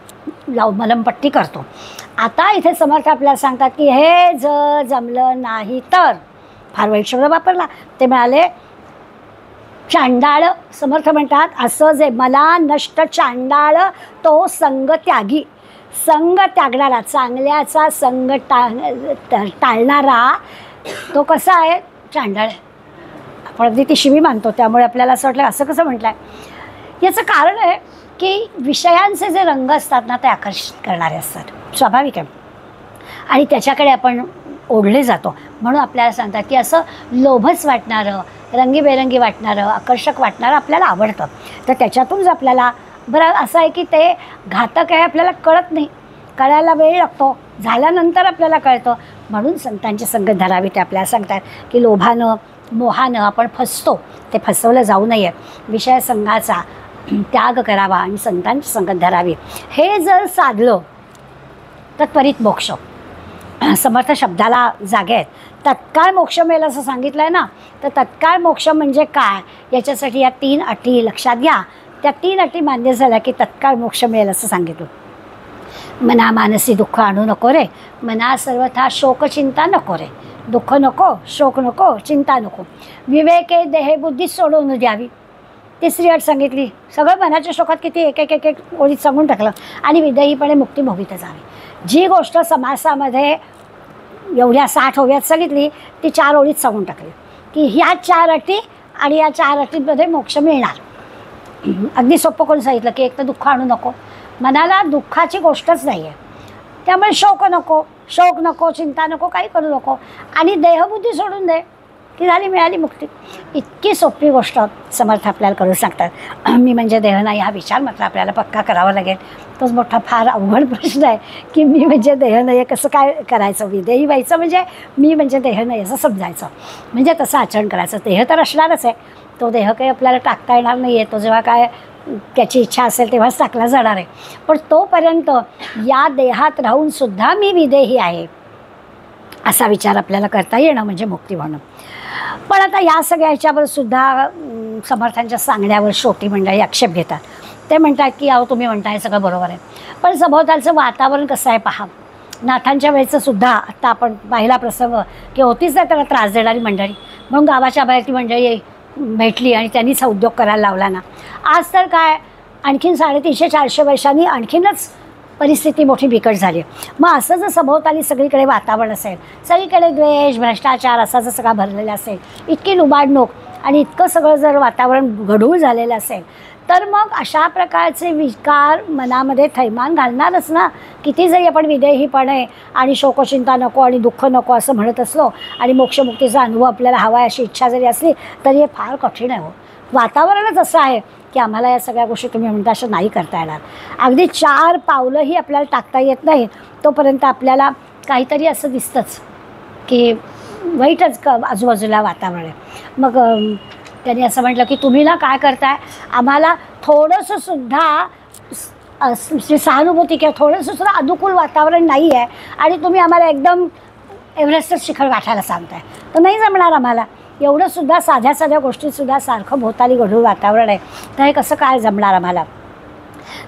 मलमपट्टी करतो. आता इथे समर्थ आपल्याला सांगतात की हे जर जमलं नाही तर, फार वाईट शब्द वापरला, ते म्हणाले चांडाळ. समर्थ म्हणतात असं जे मला नष्ट चांडाळ तो संग त्यागी. संग त्यागणारा, चांगल्याचा संग टाळणारा तो कसा आहे? चांडाळ. आपण अगदी ती शिवी मानतो. त्यामुळे आपल्याला असं वाटलं असं कसं म्हटलं आहे. याचं कारण आहे की विषयांचे जे रंग असतात ना ते आकर्षित करणारे असतात, स्वाभाविक आहे. आणि त्याच्याकडे आपण ओढले जातो. म्हणून आपल्याला सांगतात की असं लोभच वाटणारं, रंगीबेरंगी वाटणारं, आकर्षक वाटणारं आपल्याला आवडतं. तर त्याच्यातूनच आपल्याला बरं असं आहे की ते घातक आहे आपल्याला कळत नाही. कळायला वेळ लागतो, झाल्यानंतर आपल्याला कळतं. म्हणून संतांची संगत धरावी ते आपल्याला सांगतात की लोभानं मोहानं आपण फसतो, ते फसवलं जाऊ नये. विषय संघाचा त्याग करावा आणि संतांची संगत धरावी. हे जर साधलं तर त्वरित मोक्ष. समर्थ शब्दाला जागे आहेत. तत्काळ मोक्ष मिळेल असं सांगितलं आहे ना, तर तत्काळ मोक्ष म्हणजे काय याच्यासाठी या 3 अटी लक्षात घ्या. त्या 3 अटी मान्य झाल्या की तत्काळ मोक्ष मिळेल असं सांगितलं. मना मानसी दुःख आणू नको रे, मना सर्वथा शोक चिंता नको रे. दुःख नको, शोक नको, चिंता नको. विवेके देहे बुद्धी सोडवून द्यावी. 3री अट सांगितली. सगळं मनाच्या शोकात किती एक एक एक एक ओळीत सांगून टाकलं. आणि विदेहीपणे मुक्ती भोगीत जावी. जी गोष्ट समासामध्ये एवढ्या 60 ओव्यात सांगितली ती 4 ओळीत सांगून टाकली की ह्या 4 अटी आणि या 4 अटींमध्ये मोक्ष मिळणार. अगदी सोपं करून सांगितलं की एक तर दुःख आणू नको. मनाला दुःखाची गोष्टच नाही आहे, त्यामुळे शोक नको, चिंता नको, काही करू नको. आणि देहबुद्धी सोडून दे की झाली, मिळाली मुक्ती. इतकी सोपी गोष्ट समर्थ आपल्याला करू सांगतात. मी म्हणजे देह नाही हा विचार मात्र आपल्याला पक्का करावा लागेल. तोच मोठा फार अवघड प्रश्न आहे की मी म्हणजे देह नाही आहे कसं काय करायचं. विदेही व्हायचं म्हणजे मी म्हणजे देह नाही असं समजायचं, म्हणजे तसं आचरण करायचं. देह तर असणारच आहे, तो देह काही आपल्याला टाकता येणार नाही आहे. तो जेव्हा काय त्याची इच्छा असेल तेव्हाच टाकला जाणार आहे. पण तोपर्यंत या देहात राहूनसुद्धा मी विदेही आहे असा विचार आपल्याला करता येणं म्हणजे मुक्ती होणं. पण आता या सगळ्या ह्याच्यावर सुद्धा समर्थांच्या सांगण्यावर श्रोती मंडळी आक्षेप घेतात. ते म्हणतात की अहो तुम्ही म्हणताय सगळं बरोबर आहे, पण सभोवतालचं वातावरण कसं आहे पहा. नाथांच्या वेळेचं सुद्धा आत्ता आपण पाहिला प्रसंग की होतीच नाही त्याला त्रास देणारी मंडळी, म्हणून गावाच्या बाहेर ती मंडळी भेटली आणि त्यांनीच हा उद्योग करायला लावला ना. आज तर काय आणखीन 350-400 वर्षांनी आणखीनच परिस्थिती मोठी बिकट झाली. मग असं जर सभोवताली सगळीकडे वातावरण असेल, सगळीकडे द्वेष भ्रष्टाचार असा जर सगळा भरलेला असेल, इतकी लुबाडणूक आणि इतकं सगळं जर वातावरण गढूळ झालेलं असेल, तर मग अशा प्रकारचे विकार मनामध्ये थैमान घालणारच ना. किती जरी आपण विदेहीपणे आणि शोकचिंता नको आणि दुःख नको असं म्हणत असलो आणि मोक्षमुक्तीचा अनुभव आपल्याला हवा आहे अशी इच्छा जरी असली तरी हे फार कठीण आहे. हो, वातावरणच असं आहे की आम्हाला या सगळ्या गोष्टी तुम्ही म्हणता अशा नाही करता येणार. अगदी 4 पावलंही आपल्याला टाकता येत नाही तोपर्यंत आपल्याला काहीतरी असं दिसतंच की वाईटच आजूबाजूला वातावरण आहे. मग त्यांनी असं म्हटलं की तुम्ही ना काय करताय, आम्हाला थोडंसंसुद्धा सहानुभूती किंवा थोडंसंसुद्धा अनुकूल वातावरण नाही आहे आणि तुम्ही आम्हाला एकदम एव्हरेस्टच शिखर गाठायला सांगताय, तर नाही जमणार आम्हाला. एवढंसुद्धा साध्या साध्या गोष्टीसुद्धा सारखं भोवताली गढूळ वातावरण आहे, तर हे कसं काय जमणार आम्हाला.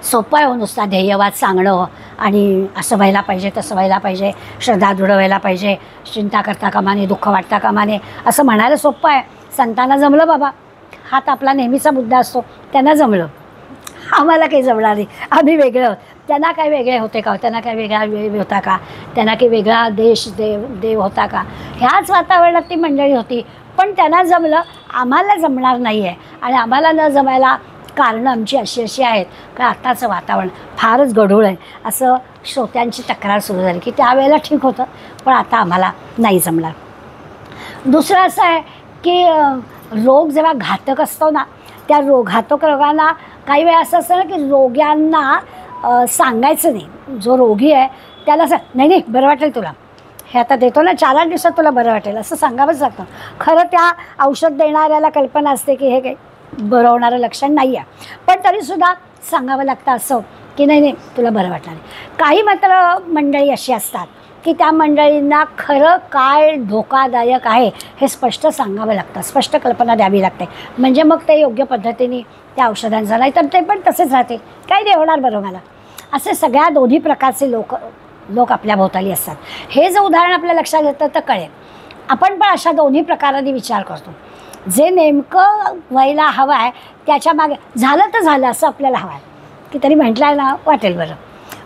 सोपं आहे हो नुसता ध्येयवाद सांगणं आणि असं व्हायला पाहिजे तसं व्हायला पाहिजे, श्रद्धा दृढ व्हायला पाहिजे, चिंता करता कामा नये, दुःख वाटता कामा नये, असं म्हणायला सोपं आहे. संतांना जमलं बाबा, हा तर आपला नेहमीचा मुद्दा असतो, त्यांना जमलं. आम्हाला काही जमणार नाही, आम्ही वेगळं. त्यांना काय वेगळे होते का, त्यांना काय वेगळा वेळ होता का, त्यांना काही वेगळा देव होता का. ह्याच वातावरणात ती मंडळी होती, पण त्यांना जमलं, आम्हाला जमणार नाही आहे. आणि आम्हाला न जमायला कारणं आमची अशी आहेत का आत्ताचं वातावरण फारच गढूळ आहे, असं श्रोत्यांची तक्रार सुरू झाली की त्यावेळेला ठीक होतं पण आता आम्हाला नाही जमणार. दुसरं असं आहे की रोग जेव्हा घातक असतो ना, त्या घातक रोगांना काही वेळा असं असतं ना की रोग्यांना सांगायचं नाही. जो रोगी आहे त्याला नाही नाही बरं वाटेल तुला, हे आता देतो ना 4-8 दिवसात तुला बरं वाटेल असं सांगावंच लागतं. खरं त्या औषध देणाऱ्याला कल्पना असते की हे काही बरं होणारं लक्षण नाही आहे, पण तरीसुद्धा सांगावं लागतं असं की नाही नाही तुला बरं वाटणार नाही. काही मात्र मंडळी अशी असतात की त्या मंडळींना खरं काय धोकादायक आहे हे स्पष्ट सांगावं लागतं, स्पष्ट कल्पना द्यावी लागते, म्हणजे मग ते योग्य पद्धतीने त्या औषधांचा, नाही तर ते पण तसेच राहते, काय नाही होणार बरं मला. असे सगळ्या दोन्ही प्रकारचे लोक आपल्या भोवताली असतात. हे जर उदाहरण आपल्या लक्षात येतं तर कळेल. आपण पण अशा दोन्ही प्रकारांनी विचार करतो. जे नेमकं व्हायला हवं आहे त्याच्या मागे झालं तर झालं असं आपल्याला हवं आहे की तरी म्हटलं आहे ना वाटेल बरं,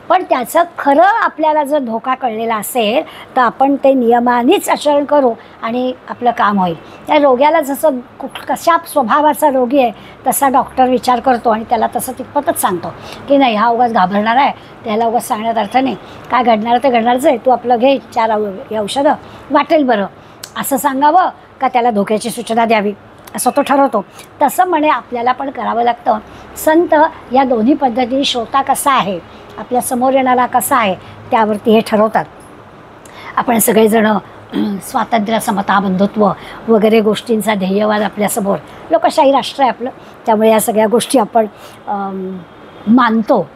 पण त्याचं खरं आपल्याला जर धोका कळलेला असेल तर आपण ते नियमानेच आचरण करू आणि आपलं काम होईल. त्या रोग्याला जसं कशा स्वभावाचा रोगी आहे तसा डॉक्टर विचार करतो आणि त्याला तसं तितपतच सांगतो की नाही हा उगाच घाबरणार आहे, त्याला उगाच सांगण्यात अर्थ नाही, काय घडणार ते घडणारच आहे, तू आपलं घे 4 औषधं वाटेल बरं असं सांगावं का त्याला धोक्याची सूचना द्यावी असं तो ठरवतो. तसं म्हणे आपल्याला पण करावं लागतं. संत या दोन्ही पद्धतीने श्रोता कसा आहे, आपल्या समोर येणारा कसा आहे त्यावरती हे ठरवतात. आपण सगळेजणं स्वातंत्र्य समता बंधुत्व वगैरे गोष्टींचा ध्येयवाद आपल्यासमोर, लोकशाही राष्ट्र आहे आपलं, त्यामुळे या सगळ्या गोष्टी आपण मानतो.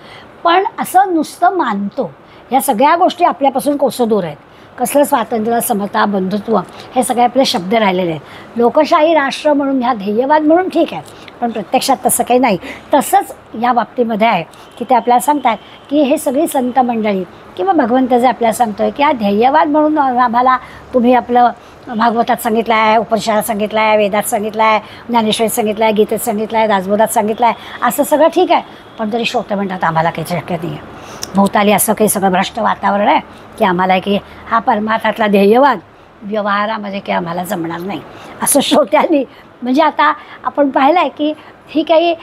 पण असं नुसतं मानतो, या सगळ्या गोष्टी आपल्यापासून कोसो दूर आहेत. कसलं स्वातंत्र्य समता बंधुत्व हे सगळे आपले शब्द राहिलेले आहेत. लोकशाही राष्ट्र म्हणून ह्या ध्येयवाद म्हणून ठीक आहे, पण प्रत्यक्षात तसं काही नाही. तसंच या बाबतीमध्ये आहे की ते आपल्याला सांगतात की हे सगळी संत मंडळी किंवा भगवंत जे आपल्याला सांगतो आहे की हा ध्येयवाद म्हणून आम्हाला तुम्ही आपलं भागवतात सांगितलं आहे, उपनिषदात सांगितलं आहे, वेदात सांगितलं आहे, ज्ञानेश्वरीत सांगितलं आहे, गीतेत सांगितलं आहे, दासबोधात सांगितलं आहे, असं सगळं ठीक आहे, पण तरी श्रोते म्हणतात आम्हाला काही शक्य नाही आहे. भोवताली असं काही सगळं भ्रष्ट वातावरण आहे की आम्हाला की हा परमार्थातला ध्येयवाद व्यवहारामध्ये काही आम्हाला जमणार नाही असं श्रोत्यांनी. म्हणजे आता आपण पाहिलं आहे की ही काही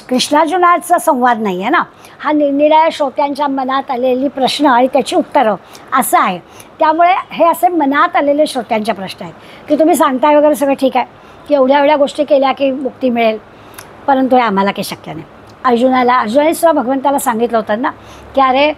कृष्णार्जुनाचा संवाद नाही आहे ना, हा निरनिराळ्या श्रोत्यांच्या मनात आलेली प्रश्न आणि त्याची उत्तरं असं आहे. त्यामुळे हे असे मनात आलेले श्रोत्यांचे प्रश्न आहेत की तुम्ही सांगताय वगैरे सगळं ठीक आहे की एवढ्या गोष्टी केल्या की मुक्ती मिळेल, परंतु हे आम्हाला काही शक्य नाही. अर्जुनाने सुद्धा भगवंताला सांगितलं होतं ना की अरे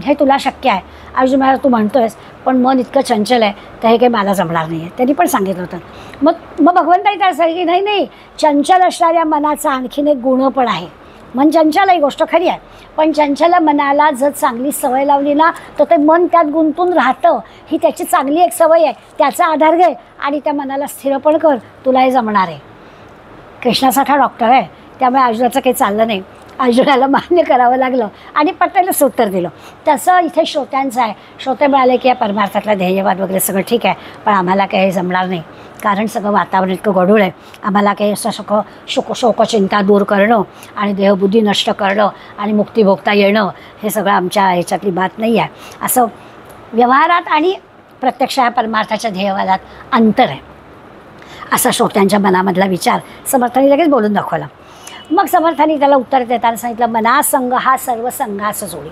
हे तुला शक्य आहे, अर्जुन मला तू म्हणतोयस पण मन इतकं चंचल आहे तर हे काही मला जमणार नाही आहे, त्यांनी पण सांगितलं होतं. मग भगवंताही त्याला सांगितलं की नाही नाही, चंचल असणाऱ्या मनाचा आणखीन एक गुण पण आहे. मन चंचल ही गोष्ट खरी आहे, पण चंचल मनाला जर चांगली सवय लावली ना तर ते मन त्यात गुंतून राहतं. ही त्याची चांगली एक सवय आहे, त्याचा आधार घे आणि त्या मनाला स्थिर पण कर, तुलाही जमणार आहे. कृष्णासारखा डॉक्टर आहे त्यामुळे अर्जुनाचं काही चाललं नाही. अर्जुनाला मान्य करावं लागलं आणि पटेलच उत्तर दिलं. तसं इथे श्रोत्यांचं आहे. श्रोते मिळाले की या परमार्थातला ध्येयवाद वगैरे सगळं ठीक आहे, पण आम्हाला काही जमणार नाही, कारण सगळं वातावरण इतकं गढूळ आहे. आम्हाला काही असं सगळं शोकचिंता दूर करणं आणि देहबुद्धी नष्ट करणं आणि मुक्ती भोगता येणं हे सगळं आमच्या ह्याच्यातली बात नाही आहे. असं व्यवहारात आणि प्रत्यक्ष या परमार्थाच्या ध्येयवादात अंतर आहे, असा श्रोत्यांच्या मनामधला विचार समर्थांनी लगेच बोलून दाखवला. मग समर्थांनी त्याला उत्तर देताना सांगितलं, मनासंग हा सर्व संघास जोडी.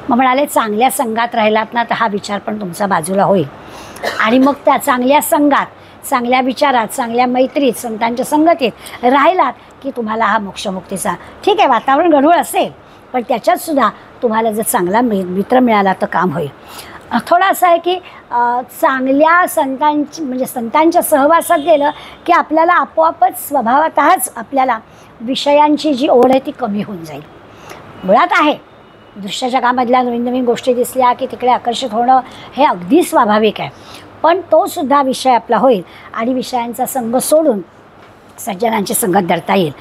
मग म्हणाले, चांगल्या संघात राहिलात ना तर हा विचार पण तुमचा बाजूला होईल, आणि मग त्या चांगल्या संघात, चांगल्या विचारात, चांगल्या मैत्रीत, संतांच्या संगतीत राहिलात की तुम्हाला हा मोक्षमुक्तीचा, ठीक आहे वातावरण गढूळ असेल पण त्याच्यातसुद्धा तुम्हाला जर चांगला मित्र मिळाला तर काम होईल. थोडं असं आहे की चांगल्या म्हणजे संतांच्या सहवासात गेलं की आपल्याला आपोआपच स्वभावतःच आपल्याला विषयांची जी ओढ आहे ती कमी होऊन जाईल. मुळात आहे दृश्य जगामधल्या नवीन नवीन गोष्टी दिसल्या की तिकडे आकर्षित होणं हे अगदी स्वाभाविक आहे, पण तोसुद्धा विषय आपला होईल आणि विषयांचा संग सोडून सज्जनांची संगत धरता येईल.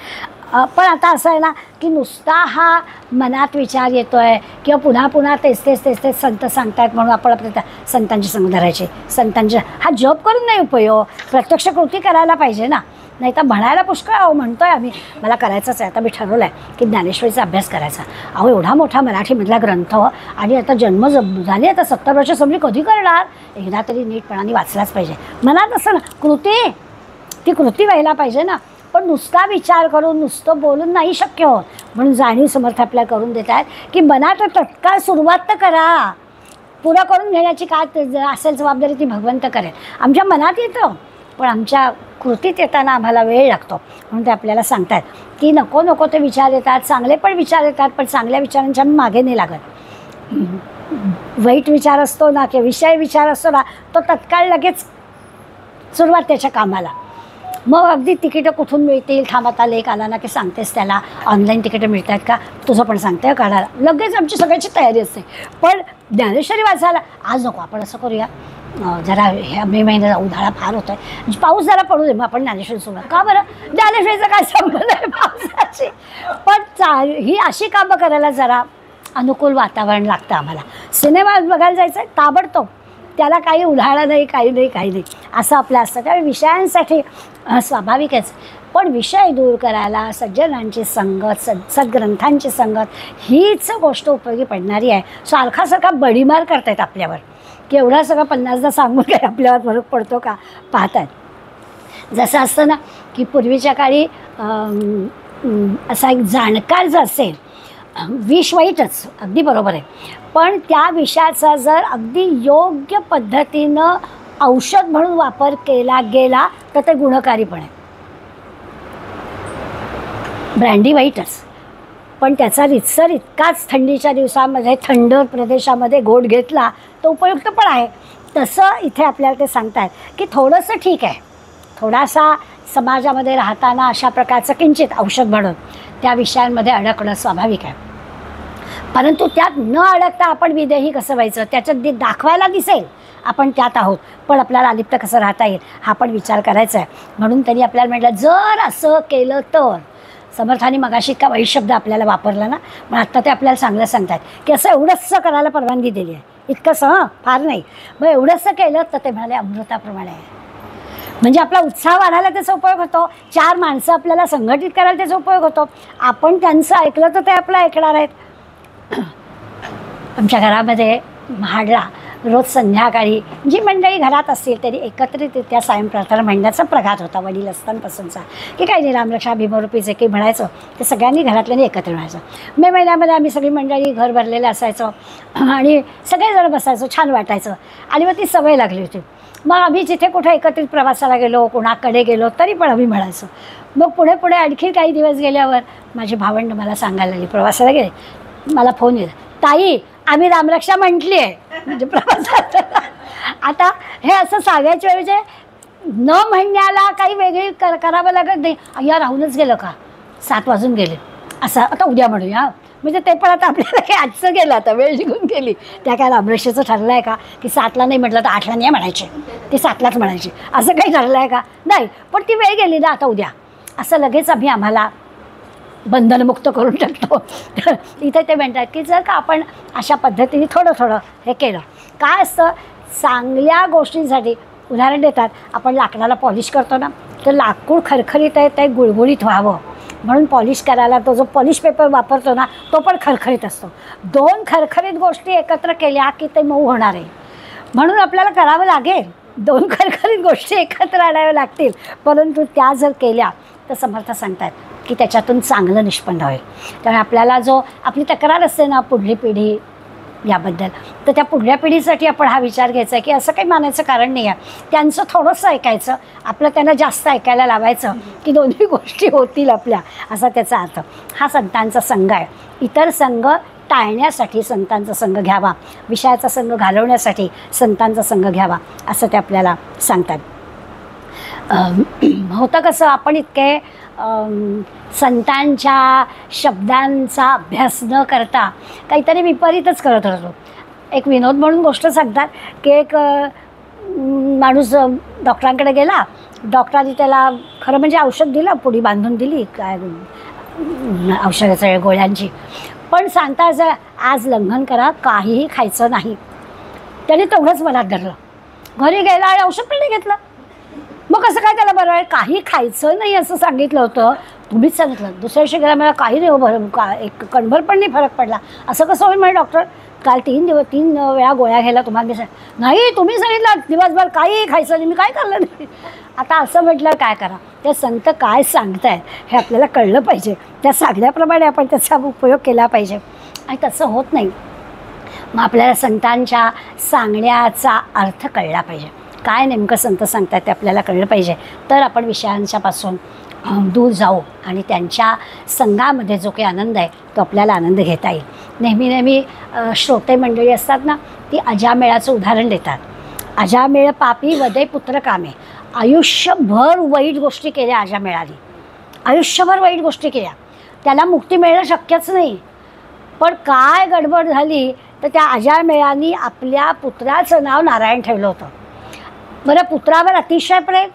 पण आता असं आहे ना की नुसता हा मनात विचार येतो आहे किंवा पुन्हा पुन्हा तेच तेच संत सांगतायत म्हणून आपण आपल्या संतांची संग धरायची. संतांच्या हा जप करून नाही उपयोग, प्रत्यक्ष कृती करायला पाहिजे ना. नाही तर म्हणायला पुष्कळ म्हणतो आहे आम्ही, मला करायचंच आहे. आता मी ठरवलं आहे की ज्ञानेश्वरीचा अभ्यास करायचा. अहो एवढा मोठा मराठीमधला ग्रंथ आणि आता जन्म झाली, आता 70 वर्ष समजी कधी करणार, एकदा तरी नीटपणाने वाचलाच पाहिजे. मनात असं ना कृती, ती कृती व्हायला पाहिजे ना. पण नुसता विचार करून नुसतं बोलून नाही शक्य होत. म्हणून जाणीव समर्थ आपल्याला करून देत आहेत की मनात तत्काळ सुरुवात तर करा, पुरं करून घेण्याची काय असेल जबाबदारी ती भगवंत करेल. आमच्या मनात येतं पण आमच्या कृतीत येताना आम्हाला वेळ लागतो. म्हणून ते आपल्याला सांगतात की नको नको ते विचार येतात, चांगले पण विचार येतात, पण चांगल्या विचारांच्या मागे नाही लागत. वाईट विचार असतो ना किंवा विषय विचार असतो ना तो तत्काळ लगेच सुरुवात त्याच्या कामाला. मग अगदी तिकीटं कुठून मिळतील, थांब आता लेख आला ना की सांगतेस त्याला ऑनलाईन तिकीटं मिळत आहेत का, तुझं पण सांगते काढायला, लगेच आमची सगळ्याची तयारी असते. पण ज्ञानेश्वरी वाचायला आज नको, आपण असं करूया जरा ह्या मे महिन्याचा उन्हाळा फार होतो आहे, पाऊस जरा पडू दे, मग आपण ज्ञानेश्वरी सुरुवात का बरं, ज्ञानेश्वरीचा काय संबंध आहे पावसाची. पण ही अशी कामं करायला जरा अनुकूल वातावरण लागतं आम्हाला. सिनेमा बघायला जायचं आहे ताबडतोब, त्याला काही उन्हाळा नाही, काही नाही असं आपलं असतं. त्यामुळे विषयांसाठी स्वाभाविकच, पण विषय दूर करायला सज्जनांची संगत, सद्ग्रंथांची संगत हीच गोष्ट उपयोगी पडणारी आहे. सारखा बडीमार करतायत आपल्यावर की एवढा सगळं 50दा सांगून काय आपल्यावर फरक पडतो का पाहतात. जसं असतं ना की पूर्वीच्या काळी असा एक जाणकार जर असेल, विष वाईटच अगदी बरोबर आहे, पण त्या विषाचा जर अगदी योग्य पद्धतीनं औषध म्हणून वापर केला गेला तर ते गुणकारी पण आहे. ब्रँडी वाईटच, पण त्याचा रितसर इतकाच थंडीच्या दिवसामध्ये थंड प्रदेशामध्ये घोट घेतला तो उपयुक्त पण आहे. तसं इथे आपल्याला ते सांगतात की थोडंसं ठीक आहे, थोडासा समाजामध्ये राहताना अशा प्रकारचं किंचित औषध म्हणून त्या विषयांमध्ये अडकणं स्वाभाविक आहे. परंतु त्यात न अडकता आपण विदेही कसं व्हायचं, त्याच्यात दाखवायला दिसेल आपण त्यात आहोत, पण आपल्याला अलिप्त कसं राहता येईल हा पण विचार करायचा आहे. म्हणून त्यांनी आपल्याला म्हटलं जर असं केलं तर. समर्थांनी मगाशी इतका वाईट शब्द आपल्याला वापरला ना, मग आत्ता ते आपल्याला चांगलं सांगतात की असं एवढंसं करायला परवानगी दिली आहे, इतकंसं फार नाही. मग एवढंसं केलं तर ते म्हणाले अमृताप्रमाणे आहे. म्हणजे आपला उत्साह वाढायला त्याचा उपयोग होतो, 4 माणसं आपल्याला संघटित करायला त्याचा उपयोग होतो. आपण त्यांचं ऐकलं तर ते आपलं ऐकणार आहेत. आमच्या घरामध्ये महाडला रोज संध्याकाळी जी मंडळी घरात असतील तरी एकत्रितरित्या सायंप्रार्थना म्हणण्याचा प्रघात होता वडील असतानापासूनचा, की काही नाही रामरक्षा भीमरूपी जे काही म्हणायचं ते सगळ्यांनी घरातल्यानी एकत्र म्हणायचं. मे महिन्यामध्ये आम्ही सगळी मंडळी घर भरलेलं असायचो आणि सगळेजण बसायचो, छान वाटायचं आणि मग ती सवय लागली होती. मग आम्ही जिथे कुठे एकत्रित प्रवासाला गेलो, कोणाकडे गेलो तरी पण आम्ही म्हणायचो. मग पुढे आणखी काही दिवस गेल्यावर माझी भावंड मला सांगायला लागली, प्रवासाला गेले, मला फोन येईल, ताई आम्ही रामरक्षा म्हटली आहे, म्हणजे प्रवासात. आता हे असं सांगायच्या वेळी न म्हणण्याला काही वेगळी करावं लागत नाही. या राहूनच गेलं का, 7 वाजून गेले, असं आता उद्या म्हणूया. म्हणजे ते पण आता आपल्याला काही आजचं गेलं, आता वेळ निघून गेली. त्या काय रामरक्षेचं ठरलं आहे का की 7ला नाही म्हटलं तर 8ला नाही म्हणायचे, ते 7लाच म्हणायचे, असं काही ठरलं आहे का नाही. पण ती वेळ गेली ना, आता उद्या, असं लगेच आम्हाला बंधनमुक्त करून टाकतो. तर इथे ते म्हणतात की जर का आपण अशा पद्धतीने थोडं थोडं हे केलं, काय असतं चांगल्या गोष्टींसाठी उदाहरण देतात, आपण लाकडाला पॉलिश करतो ना, तर लाकूड खरखरीत आहे ते गुळगुळीत व्हावं म्हणून पॉलिश करायला तो जो पॉलिश पेपर वापरतो ना तो पण खरखरीत असतो. दोन खरखरीत गोष्टी एकत्र केल्या की ते मऊ होणार आहे, म्हणून आपल्याला करावं लागेल. दोन खरखरीत गोष्टी एकत्र आणाव्या लागतील, परंतु त्या जर केल्या तर समर्थ सांगतात की त्याच्यातून चांगलं निष्पन्न होईल. त्यामुळे आपल्याला जो आपली तक्रार असते ना पुढली पिढी याबद्दल, तर त्या पुढल्या पिढीसाठी आपण हा विचार घ्यायचा आहे की असं काही मानायचं कारण नाही आहे. त्यांचं थोडंसं ऐकायचं, आपलं त्यांना जास्त ऐकायला लावायचं की दोन्ही गोष्टी होतील आपल्या, असा त्याचा अर्थ. हा संतांचा संघ आहे. इतर संघ टाळण्यासाठी संतांचा संघ घ्यावा, विषयाचा संघ घालवण्यासाठी संतांचा संघ घ्यावा, असं ते आपल्याला सांगतात. होतं कसं, आपण इतके संतांच्या शब्दांचा अभ्यास न करता काहीतरी विपरीतच करत होतो. एक विनोद म्हणून गोष्ट सांगतात की एक माणूस डॉक्टरांकडे गेला. डॉक्टरांनी त्याला खरं म्हणजे औषध दिलं, पुडी बांधून दिली काय औषधाच्या गोळ्यांची, पण सांगता आज लंघन करा, काहीही खायचं नाही. त्याने तेवढंच मनात धरलं, घरी गेला आणि औषध पण नाही घेतलं. मग कसं काय त्याला बरं आहे, काही खायचं नाही असं सांगितलं होतं, तुम्हीच सांगितलं. दुसऱ्या दिवशी गेला, मला काही नाही बरं, एक कणभर पण नाही फरक पडला. असं कसं होईल म्हणे डॉक्टर, काल 3 वेळा गोळ्या घ्यायला तुम्हाला नाही, तुम्ही सांगितलं दिवसभर काही खायचं नाही, मी काय करलं नाही. आता असं म्हटलं काय करा, ते संत काय सांगतायत हे आपल्याला कळलं पाहिजे, त्या सांगण्याप्रमाणे आपण त्याचा उपयोग केला पाहिजे. आणि तसं होत नाही, मग आपल्याला संतांच्या सांगण्याचा अर्थ कळला पाहिजे. काय नेमकं संत सांगतात ते आपल्याला कळलं पाहिजे, तर आपण विषयांच्यापासून दूर जाऊ आणि त्यांच्या संघामध्ये जो काही आनंद आहे तो आपल्याला आनंद घेता येईल. नेहमी श्रोते मंडळी असतात ना, ती अजामेळाचं उदाहरण देतात. अजामेळ पापी वदे पुत्र कामे. आयुष्यभर वाईट गोष्टी केल्या अजामेळाने, आयुष्यभर वाईट गोष्टी केल्या, त्याला मुक्ती मिळणं शक्यच नाही. पण काय गडबड झाली तर त्या अजामेळाने आपल्या पुत्राचं नाव नारायण ठेवलं होतं. बरं, पुत्रावर अतिशय प्रेम,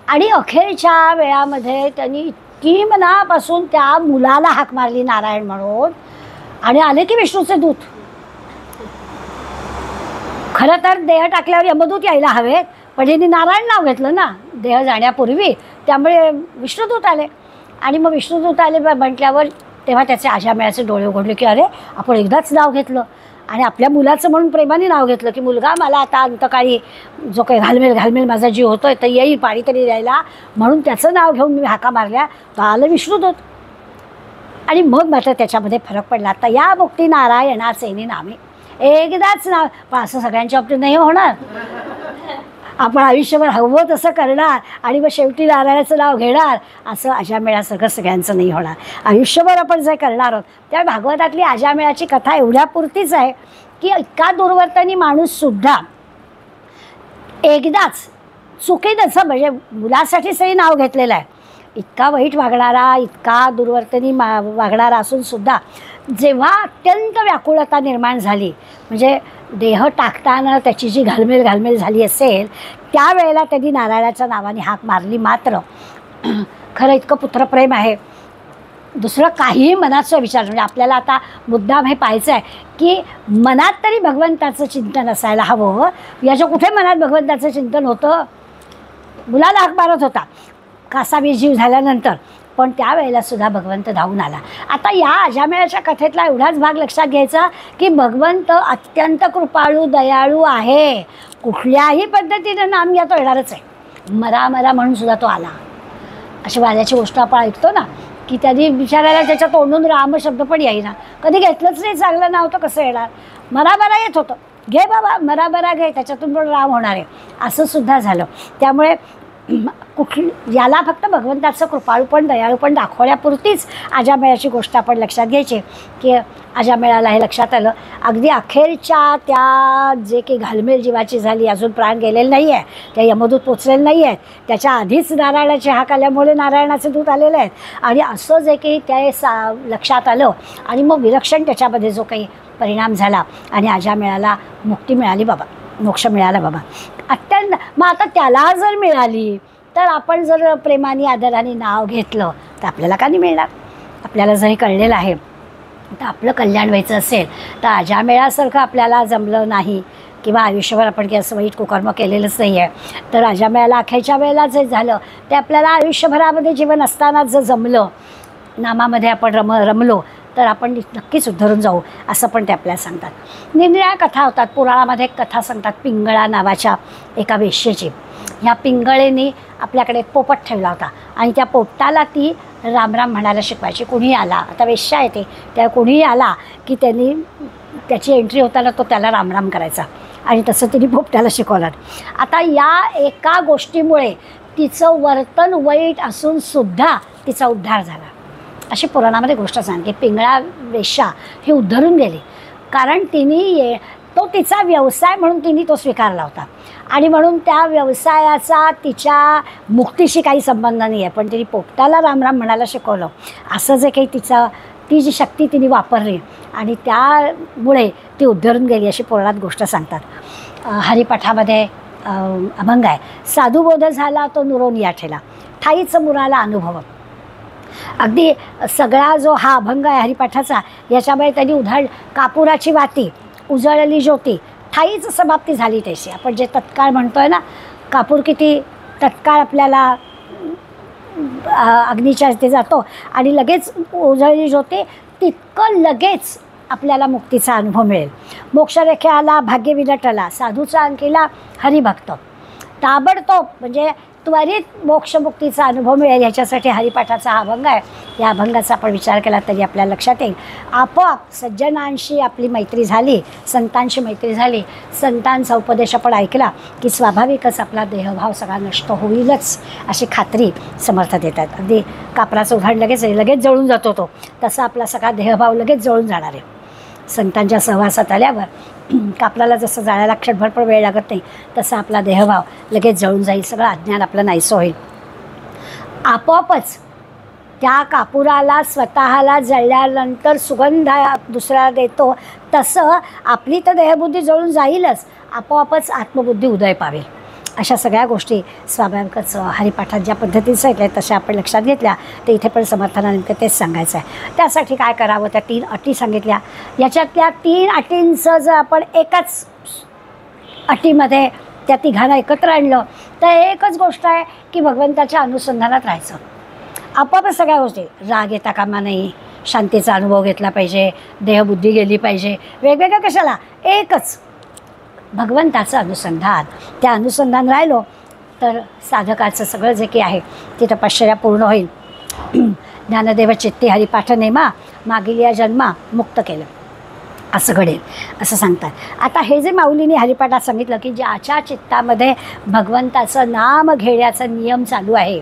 आणि अखेरच्या वेळामध्ये त्यांनी इतकी मनापासून त्या मुलाला हाक मारली नारायण म्हणून, आणि आले की विष्णूचे दूत. खरं तर देह टाकल्यावर यमदूत यायला हवेत, पण यांनी नारायण नाव घेतलं ना देह जाण्यापूर्वी, त्यामुळे विष्णुदूत आले. आणि मग विष्णुदूत आले म्हटल्यावर तेव्हा त्याचे अजामेळाचे डोळे उघडले की अरे, आपण एकदाच नाव घेतलं आणि आपल्या मुलाचं म्हणून प्रेमाने नाव घेतलं की मुलगा मला आता अंतकाळी जो काही घालमेल माझा जीव होतोय तर येईल पाणी तरी द्यायला, म्हणून त्याचं नाव घेऊन मी हाका मारल्या, तर आलं विष्णुदूत. आणि मग मात्र त्याच्यामध्ये फरक पडला. आता या मुक्ती नारायणाचे नामे, एकदाच नाव, पण असं सगळ्यांच्या बाबतीत नाही होणार. आपण आयुष्यभर हवं तसं करणार आणि मग शेवटी नारायणाचं नाव घेणार, असं अजामेळासारखं सगळ्यांचं नाही होणार. आयुष्यभर आपण जे करणार आहोत, त्या भागवतातली अजामेळाची कथा एवढ्यापुरतीच आहे की इतका दुर्वर्तनी माणूससुद्धा एकदाच चुकीचं, म्हणजे मुलासाठीच हे नाव घेतलेलं आहे, इतका वाईट वागणारा, इतका दुर्वर्तनी वागणारा असूनसुद्धा जेव्हा अत्यंत व्याकुळता निर्माण झाली, म्हणजे देह टाकताना त्याची जी घालमेल झाली असेल, त्यावेळेला त्यांनी नारायणाच्या नावाने हाक मारली. मात्र खरं इतकं पुत्रप्रेम आहे, दुसरं काहीही मनाचं विचार, म्हणजे आपल्याला आता मुद्दाम हे पाहायचं आहे की मनात तरी भगवंताचं चिंतन असायला हवं. याच्या कुठे मनात भगवंताचं चिंतन होतं? मुलाला हाक मारत होता कासावीस जीव झाल्यानंतर, पण त्यावेळेला सुद्धा भगवंत धावून आला. आता या अजामेळाच्या कथेतला एवढाच भाग लक्षात घ्यायचा की भगवंत अत्यंत कृपाळू दयाळू आहे. कुठल्याही पद्धतीनं नाम घ्या तो येणारच आहे. मरा म्हणून सुद्धा तो आला. अशी वाल्याची गोष्ट आपण ऐकतो ना की त्यांनी विचारायला त्याच्या तोंडून राम शब्द पण येईना, कधी घेतलंच नाही चांगलं नाव तर कसं येणार. मरा येत होतं, घे बाबा मरा घे, त्याच्यातून पण राम होणार आहे, असं सुद्धा झालं. त्यामुळे याला फक्त भगवंताचं कृपाळूपण दयाळूपण दाखवण्यापुरतीच अजामेळाची गोष्ट आपण लक्षात घ्यायची की अजामेळाला हे लक्षात आलं. अगदी अखेरच्या त्या जे काही घालमेल जीवाची झाली, अजून प्राण गेलेले नाही आहे, त्या यमदूत पोचलेले नाही आहेत, त्याच्या आधीच नारायणाचे हाक आल्यामुळे नारायणाचे दूत आलेले आहेत, आणि असं जे काही ते लक्षात आलं आणि मग विलक्षण त्याच्यामध्ये जो काही परिणाम झाला आणि अजामेळाला मुक्ती मिळाली बाबा, मोक्ष मिळाला बाबा अत्यंत. मग आता त्याला जर मिळाली तर आपण जर प्रेमाने आदराने नाव घेतलं तर आपल्याला का नाही मिळणार? आपल्याला जरी कळलेलं आहे, तर आपलं कल्याण व्हायचं असेल तर अजामेळासारखं आपल्याला जमलं नाही किंवा आयुष्यभर आपण काही असं वाईट कुकर्म केलेलंच नाही आहे, तर अजामेळाला अखेरच्या वेळेला जे झालं ते आपल्याला आयुष्यभरामध्ये जीवन असताना जर जमलं, नामामध्ये आपण रमलो तर आपण नक्कीच उद्धरून जाऊ, असं पण ते आपल्याला सांगतात. निरनिराळ्या कथा होतात. पुराणामध्ये एक कथा सांगतात पिंगळा नावाच्या एका वेश्येची. ह्या पिंगळेने आपल्याकडे एक पोपट ठेवला होता आणि त्या पोपटाला ती रामराम म्हणायला शिकवायची. कुणीही आला, आता वेश्या येते त्या, कुणीही आला की त्यांनी त्याची एंट्री होताना तो त्याला रामराम करायचा आणि तसं तिने पोपटाला शिकवलं. आता या एका गोष्टीमुळे तिचं वर्तन वाईट असूनसुद्धा तिचा उद्धार झाला, अशी पुराणामध्ये गोष्ट सांगते. पिंगळा वेश्या ही उद्धरून गेली कारण तिने तो तिचा व्यवसाय म्हणून तिने तो स्वीकारला होता आणि म्हणून त्या व्यवसायाचा तिच्या मुक्तीशी काही संबंध नाही आहे, पण तिने पोपटाला रामराम म्हणायला शिकवलं. असं जे काही ती जी शक्ती तिने वापरली आणि त्यामुळे ती उद्धरून गेली, अशी पुराणात गोष्ट सांगतात. हरिपाठामध्ये अभंग आहे, साधुबोध झाला तो नुरोनिया ठेला, ठाईच मुराला अनुभव. अगदी सगळा जो हा अभंग आहे हरिपाठाचा, याच्यामुळे त्यांनी कापुराची वाती, उजळली ज्योती, ठाईच समाप्ती झाली तशी. आपण जे तत्काळ म्हणतोय ना, कापूर किती तत्काळ आपल्याला अग्नीच्या ते जातो आणि लगेच उजळली ज्योती, तितकं लगेच आपल्याला मुक्तीचा अनुभव मिळेल. मोक्षरेखे आला भाग्य विलटला, साधूचा अंकीला हरिभक्त, ताबडतोब म्हणजे त्वरित मोक्षमुक्तीचा अनुभव मिळेल, ह्याच्यासाठी हरिपाठाचा हा अभंग आहे. या अभंगाचा आपण विचार केला तरी आपल्याला लक्षात येईल. आपोआप सज्जनांशी आपली मैत्री झाली, संतांशी मैत्री झाली, संतांचा उपदेश आपण ऐकला की स्वाभाविकच आपला देहभाव सगळा नष्ट होईलच, अशी खात्री समर्थ देतात. अगदी कापराचं उदाहरण लगेच जळून जातो तो, तसा आपला सगळा देहभाव लगेच जळून जाणार आहे. संतांच्या सहवासात आल्यावर कापराला जसं जाळायला क्षणभर पण वेळ लागत नाही, तसा आपला देहभाव लगेच जळून जाईल, सगळं अज्ञान आपलं नाहीसं होईल. आपोआपच त्या कापुराला स्वतःला जळल्यानंतर सुगंध दुसऱ्याला देतो, तसं आपली तर देहबुद्धी जळून जाईलच, आपोआपच आत्मबुद्धी उदय पावेल. अशा सगळ्या गोष्टी स्वाभाविकच हरिपाठात ज्या पद्धतीने सांगितल्या तशा आपण लक्षात घेतल्या, तर इथे पण समर्थांना नेमकं तेच सांगायचं आहे. त्यासाठी काय करावं, त्या 3 अटी सांगितल्या. याच्यातल्या 3 अटींचं जर आपण एकाच अटीमध्ये त्या तिघांना एकत्र आणलं तर एकच गोष्ट आहे की भगवंताच्या अनुसंधानात राहायचं. आपोआपच सगळ्या गोष्टी, राग येता कामा नाही, शांतीचा अनुभव घेतला पाहिजे, देहबुद्धी गेली पाहिजे, वेगवेगळं कशाला, एकच भगवंताचं अनुसंधान. त्या अनुसंधान राहिलो तर साधकाचं सगळं जे काही आहे ते तपश्चर्या पूर्ण होईल. ज्ञानदेव चित्ती हरिपाठ नेमा, मागील या जन्मा मुक्त केलं असं घडेल, असं सांगतात. आता हे जे माऊलीने हरिपाठात सांगितलं की ज्याच्या चित्तामध्ये भगवंताचं नाम घेण्याचा नियम चालू आहे,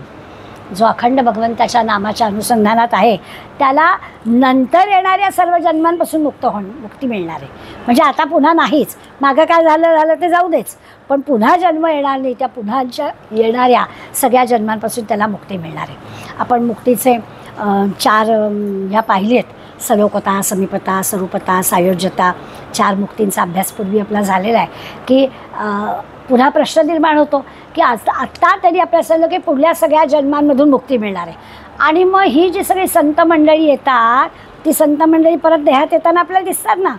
जो अखंड भगवंताच्या नामाच्या अनुसंधानात आहे, त्याला नंतर येणाऱ्या सर्व जन्मांपासून मुक्ती मिळणार आहे. म्हणजे आता पुन्हा नाहीच, मागं काय झालं ते जाऊ देच, पण पुन्हा जन्म येणार नाही, त्या पुन्हाच्या येणाऱ्या सगळ्या जन्मांपासून त्याला मुक्ती मिळणार आहे. आपण मुक्तीचे 4 ह्या पाहिली आहेत, सलोकता, समीपता, स्वरूपता, सायोज्यता. 4 मुक्तींचा अभ्यास पूर्वी आपला झालेला आहे की पुन्हा प्रश्न निर्माण होतो की आत्ता तरी आपल्याला सांगितलं की पुढल्या सगळ्या जन्मांमधून मुक्ती मिळणार आहे. आणि मग ही जी सगळी संत मंडळी येतात, ती संत मंडळी परत देहात येताना आपल्याला दिसतात ना,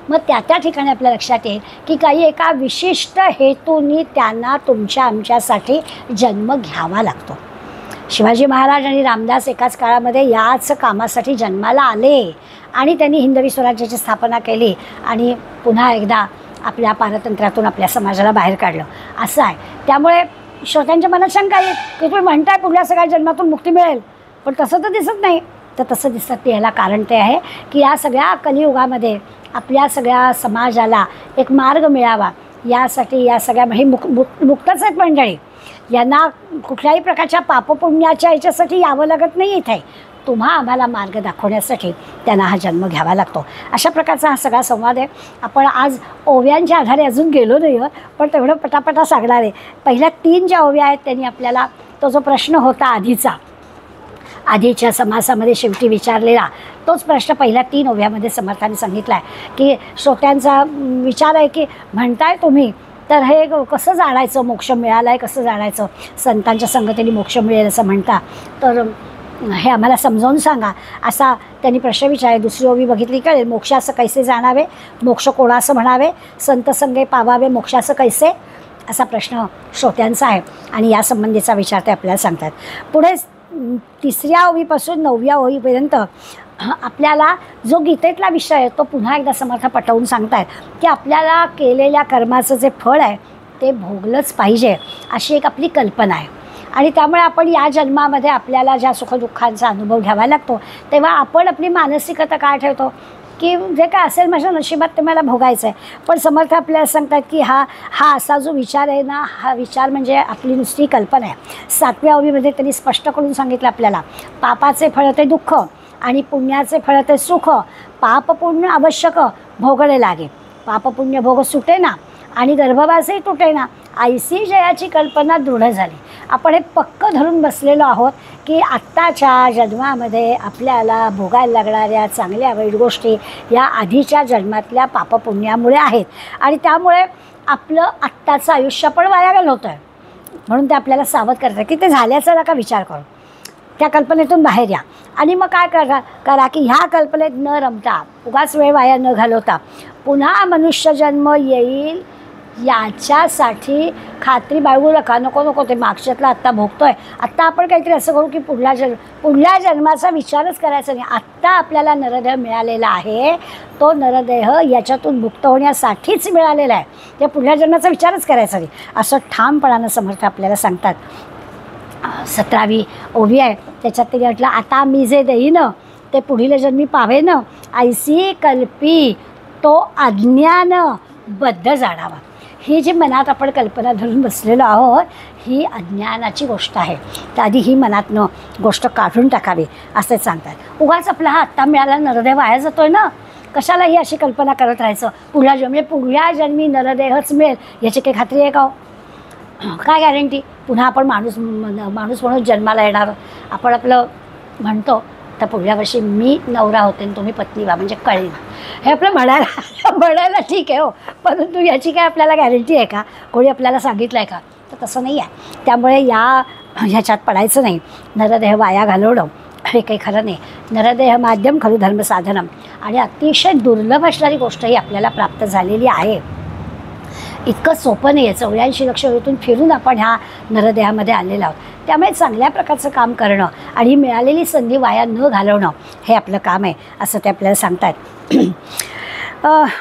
मग त्या ठिकाणी आपल्या लक्षात येईल की काही एका विशिष्ट हेतूने त्यांना तुमच्या आमच्यासाठी जन्म घ्यावा लागतो. शिवाजी महाराज आणि रामदास एकाच काळामध्ये याच कामासाठी जन्माला आले आणि त्यांनी हिंदवी स्वराज्याची स्थापना केली आणि पुन्हा एकदा आपल्या पारतंत्र्यातून आपल्या समाजाला बाहेर काढलं, असं आहे. त्यामुळे श्रोत्यांच्या मनात शंका येईल की तुम्ही म्हणताय पुढल्या सगळ्या जन्मातून मुक्ती मिळेल, पण तसं तर दिसत नाही. तर तसं दिसत नाही, याला कारण ते आहे की या सगळ्या कलियुगामध्ये आपल्या सगळ्या समाजाला एक मार्ग मिळावा, यासाठी या सगळ्या मुक्तच आहेत मंडळी, यांना कुठल्याही प्रकारच्या पापपुण्याच्या याच्यासाठी यावं लागत नाही. इथे तुम्हा आम्हाला मार्ग दाखवण्यासाठी त्यांना हा जन्म घ्यावा लागतो. अशा प्रकारचा हा सगळा संवाद आहे. आपण आज ओव्यांच्या आधारे अजून गेलो नाही, पण तेवढं पटापटा सांगणार आहे. पहिल्या 3 ज्या ओव्या आहेत त्यांनी आपल्याला तो जो प्रश्न होता आधीच्या समासामध्ये शेवटी विचारलेला, तोच प्रश्न पहिल्या 3 ओव्यामध्ये समर्थाने सांगितला आहे की श्रोत्यांचा विचार आहे की म्हणताय तुम्ही तर हे कसं जाणायचं, मोक्ष मिळाला आहे कसं जाणायचं, संतांच्या संगतीने मोक्ष मिळेल असं म्हणता, तर हे आम्हाला समजावून सांगा, असा त्यांनी प्रश्न विचारला. दुसरी ओवी बघितली कळेल. मोक्षास कैसे जाणावे, मोक्ष कोणास म्हणावे, संत संगे पावावे मोक्षास कैसे, असा प्रश्न श्रोत्यांचा आहे आणि या संबंधीचा विचार ते आपल्याला सांगतात. पुढे 3ऱ्या ओवीपासून 9व्या ओवीपर्यंत आपल्याला जो गीतेतला विषय आहे तो पुन्हा एकदा समर्थ पटवून सांगतायत की आपल्याला केलेल्या कर्माचं जे फळ आहे ते भोगलंच पाहिजे, अशी एक आपली कल्पना आहे. आणि त्यामुळे आपण या जन्मामध्ये आपल्याला ज्या सुखदुःखांचा अनुभव घ्यावा लागतो तेव्हा आपण आपली मानसिकता काय ठेवतो की जे काय असेल माझ्या नशिबात ते मला भोगायचं आहे. पण समर्थ आपल्याला सांगतात की हा असा जो विचार आहे ना, हा विचार म्हणजे आपली नुसती कल्पना आहे. 7व्या ओवीमध्ये त्यांनी स्पष्ट करून सांगितलं आपल्याला, पापाचे फळ ते दुःख आणि पुण्याचे फळ ते सुख, पाप पुण्य आवश्यक भोगणे लागे, पाप पुण्य भोग सुटे ना आणि गर्भवासही तुटे ना, ऐसी जयाची कल्पना दृढ झाली. आपण हे पक्क धरून बसलेलो आहोत की आत्ताच्या जन्मामध्ये आपल्याला भोगायला लागणाऱ्या चांगल्या वाईट गोष्टी या आधीच्या जन्मातल्या पापपुण्यामुळे आहेत आणि त्यामुळे आपलं आत्ताचं आयुष्य पण वाया घालवतं आहे. म्हणून ते आपल्याला सावध करतं की ते झाल्याचा नका विचार करू, त्या कल्पनेतून बाहेर या आणि मग काय करा की ह्या कल्पनेत न रमता, उगाच वेळ वाया न घालवता पुन्हा मनुष्यजन्म येईल याच्यासाठी खात्री बाळगू नका. नको ते मागच्यातलं आत्ता भोगतोय, आत्ता आपण काहीतरी असं करू की पुढल्या जन्माचा विचारच करायचा नाही. आत्ता आपल्याला नरदेह मिळालेला आहे, तो नरदेह याच्यातून मुक्त होण्यासाठीच मिळालेला आहे, त्या पुढल्या जन्माचा विचारच करायचा नाही, असं ठामपणानं समर्थ आपल्याला सांगतात. 17वी ओवी आहे त्याच्यात ते म्हटलं, आता मी जे देईन ते पुढील जन्मी पावेन, ऐसी कल्पी तो अज्ञान बद्ध जाणावा. ही जी मनात आपण कल्पना धरून बसलेलो आहोत ही अज्ञानाची गोष्ट आहे, तर आधी ही मनातनं गोष्ट काढून टाकावी असं सांगतात. उगाच आपला हा आत्ता मिळाला नरदेह वाया जातोय ना, कशाला ही अशी कल्पना करत राहायचं. पुढल्या जन्मी नरदेहच मिळेल याची काही खात्री आहे का हो? काय गॅरंटी? पुन्हा आपण माणूस म्हणून जन्माला येणार. आपण आपलं म्हणतो तर पुढल्या वर्षी मी नवरा होते आणि तुम्ही पत्नी व्हा म्हणजे कळेल, हे आपलं म्हणायला ठीक आहे हो, परंतु याची काय आपल्याला गॅरंटी आहे का? कोणी आपल्याला सांगितलं आहे का? तर तसं नाही आहे. त्यामुळे ह्याच्यात पडायचं नाही. नरदेह वाया घालवणं हे काही खरं नाही. नरदेह माध्यम खरं धर्मसाधनम आणि अतिशय दुर्लभ असणारी गोष्ट ही आपल्याला प्राप्त झालेली आहे. इतकं सोपं नाही आहे. 84 लक्ष वेळेतून फिरून आपण ह्या नरदेहामध्ये आलेलो आहोत. त्यामुळे चांगल्या प्रकारचं काम करणं आणि मिळालेली संधी वाया न घालवणं हे आपलं काम आहे असं ते आपल्याला सांगतात.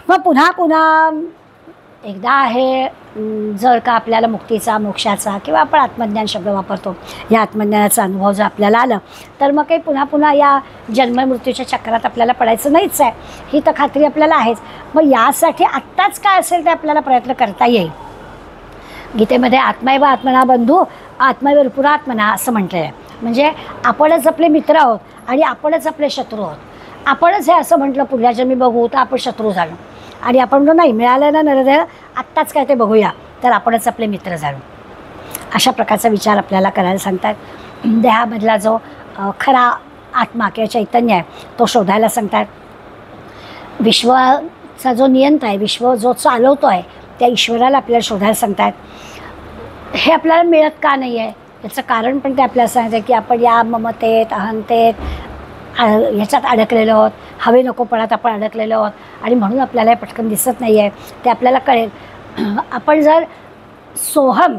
मग पुन्हा एकदा आहे जर का आपल्याला मुक्तीचा, मोक्षाचा किंवा आपण आत्मज्ञान शब्द वापरतो, या आत्मज्ञानाचा अनुभव जर आपल्याला आलं तर मग काही पुन्हा या जन्ममृत्यूच्या चक्रात आपल्याला पडायचं नाहीच आहे, ही तर खात्री आपल्याला आहेच. मग यासाठी आत्ताच काय असेल ते आपल्याला प्रयत्न करता येईल. गीतेमध्ये आत्मैव आत्मना बंधू आत्मैव पुरात्मना असं म्हटलेलं आहे. म्हणजे आपणच आपले मित्र आहोत आणि आपणच आपले शत्रू आहोत. आपणच हे असं म्हटलं पुढल्या जन्मी बघू तर आपण शत्रू झालो आणि आपण म्हणतो नाही मिळालं ना नरदेह आत्ताच काय ते बघूया तर आपणच आपले मित्र झालो. अशा प्रकारचा विचार आपल्याला करायला सांगतात. देहामधला जो खरा आत्मा किंवा चैतन्य आहे तो शोधायला सांगतात. विश्वाचा जो नियंता आहे, विश्व जो चालवतो आहे त्या ईश्वराला आपल्याला शोधायला सांगतात. हे आपल्याला मिळत का नाही आहे याचं कारण पण ते आपल्याला सांगतात की आपण या ममतेत, अहंतेत ह्याच्यात अडकलेलो आहोत, हवे नकोपणात आपण अडकलेलो आहोत आणि म्हणून आपल्याला हे पटकन दिसत नाही आहे. ते आपल्याला कळेल. आपण जर सोहम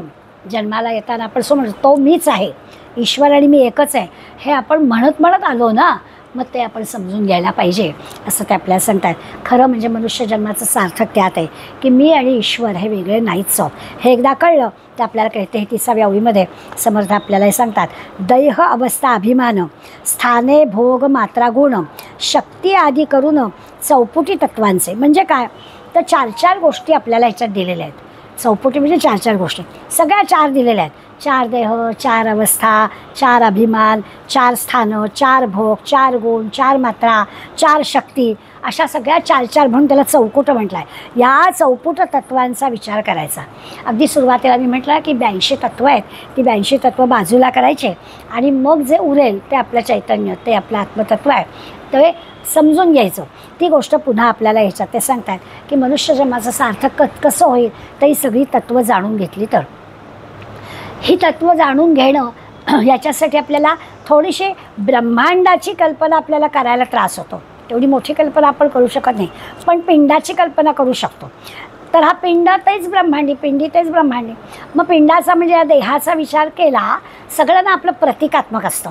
जन्माला येताना आपण सो म्हणतो तो मीच आहे, ईश्वर आणि मी एकच आहे, हे आपण म्हणत आलो ना, मग ते आपण समजून घ्यायला पाहिजे असं ते आपल्याला सांगतात. खरं म्हणजे मनुष्य जन्माचं सार्थक त्यात आहे की मी आणि ईश्वर हे वेगळे नाहीच आहोत. हे एकदा कळलं तर आपल्याला कळते. हे 30व्या ओळीमध्ये समर्थ आपल्याला हे सांगतात. दैह अवस्था अभिमान स्थाने भोग मात्रा गुण शक्ती आदी करून चौपुटी तत्वांचे. म्हणजे काय तर 4 गोष्टी आपल्याला ह्याच्यात दिलेल्या आहेत. चौपुटी म्हणजे 4 गोष्टी, सगळ्या 4 दिलेल्या आहेत. 4 देह, 4 अवस्था, 4 अभिमान, 4 स्थानं, 4 भोग, 4 गुण, 4 मात्रा, 4 शक्ती, अशा सगळ्या 4 म्हणून त्याला चौकुट म्हटलं आहे. या चौपुट तत्वांचा विचार करायचा. अगदी सुरुवातीला मी म्हटलं की 82 तत्त्व आहेत, ती 82 तत्त्व बाजूला करायचे आणि मग जे उरेल ते आपलं चैतन्य, ते आपलं आत्मतत्व आहे, ते समजून घ्यायचं. ती गोष्ट पुन्हा आपल्याला ह्याच्यात ते सांगतात की मनुष्य जन्माचं सार्थक कसं होईल तर ही सगळी तत्त्व जाणून घेतली तर. ही तत्त्व जाणून घेणं याच्यासाठी आपल्याला थोडीशी ब्रह्मांडाची कल्पना आपल्याला करायला त्रास होतो. एवढी मोठी कल्पना आपण करू शकत नाही, पण पिंडाची कल्पना करू शकतो. तर हा पिंड तेच ब्रह्मांडी, पिंडी तेच ब्रह्मांडी. मग पिंडाचा म्हणजे या देहाचा विचार केला, सगळ्यांना आपलं प्रतिकात्मक असतं.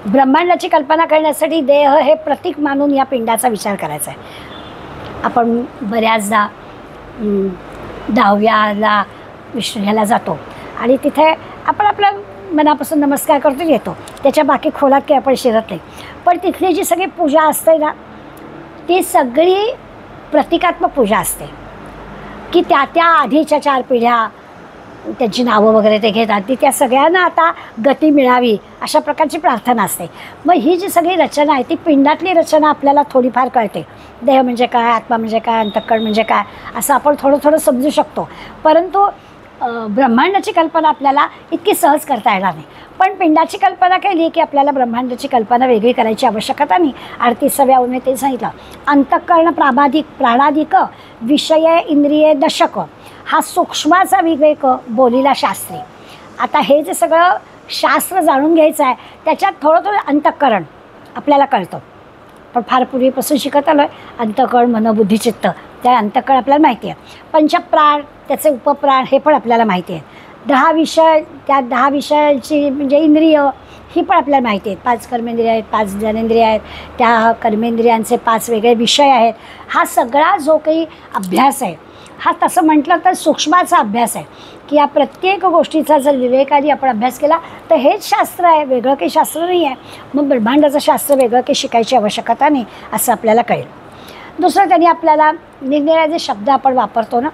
ब्रह्मांडाची कल्पना करण्यासाठी देह हे प्रतीक मानून या पिंडाचा विचार करायचा आहे. आपण बऱ्याचदा 10व्याला ह्याला जातो आणि तिथे आपण आपल्या मनापासून नमस्कार करतो, येतो. त्याच्या बाकी खोलात काही आपण शिरत नाही. पण तिथली जी सगळी पूजा असते ना, ती सगळी प्रतिकात्मक पूजा असते, की त्या आधीच्या 4 पिढ्या त्यांची नावं वगैरे ते घेतात, ती त्या सगळ्यांना आता गती मिळावी अशा प्रकारची प्रार्थना असते. मग ही जी सगळी रचना आहे ती पिंडातली रचना आपल्याला थोडीफार कळते. देह म्हणजे काय, आत्मा म्हणजे काय, अंतःकरण म्हणजे काय, असं आपण थोडं थोडं समजू शकतो. परंतु ब्रह्मांडाची कल्पना आपल्याला इतकी सहज करता येणार नाही. पण पिंडाची कल्पना केली की आपल्याला ब्रह्मांडाची कल्पना वेगळी करायची आवश्यकता नाही. आणि 30व्या ओवीमध्ये ते सांगितलं, अंतःकरण प्राणाधिक विषय इंद्रिये दशक, हा सूक्ष्माचा विवेक बोलीला शास्त्री. आता हे जे सगळं शास्त्र जाणून घ्यायचं आहे, त्याच्यात थोडं थोडं अंतःकरण आपल्याला कळतं. पण फार पूर्वीपासून शिकत आलो आहे अंतःकरण, मन, बुद्धी, चित्त. त्या अंतःकरण आपल्याला माहिती आहे. पंचप्राण, त्याचे उपप्राण हे पण आपल्याला माहिती आहे. 10 विषय, त्या 10 विषयाची म्हणजे इंद्रिय ही पण आपल्याला माहिती आहेत. 5 कर्मेंद्रिय आहेत, 5 ज्ञानेंद्रिय आहेत, त्या कर्मेंद्रियांचे 5 वेगळे विषय आहेत. हा सगळा जो काही अभ्यास आहे, हा तसं म्हटलं तर सूक्ष्माचा अभ्यास आहे, की या प्रत्येक गोष्टीचा जर विवेकाने आपण अभ्यास केला तर हेच शास्त्र आहे, वेगळं काही शास्त्र नाही आहे. मग ब्रह्मांडाचं शास्त्र वेगळं काही शिकायची आवश्यकता नाही असं आपल्याला कळेल. दुसरं त्यांनी आपल्याला निरनिराळे जे शब्द आपण वापरतो ना,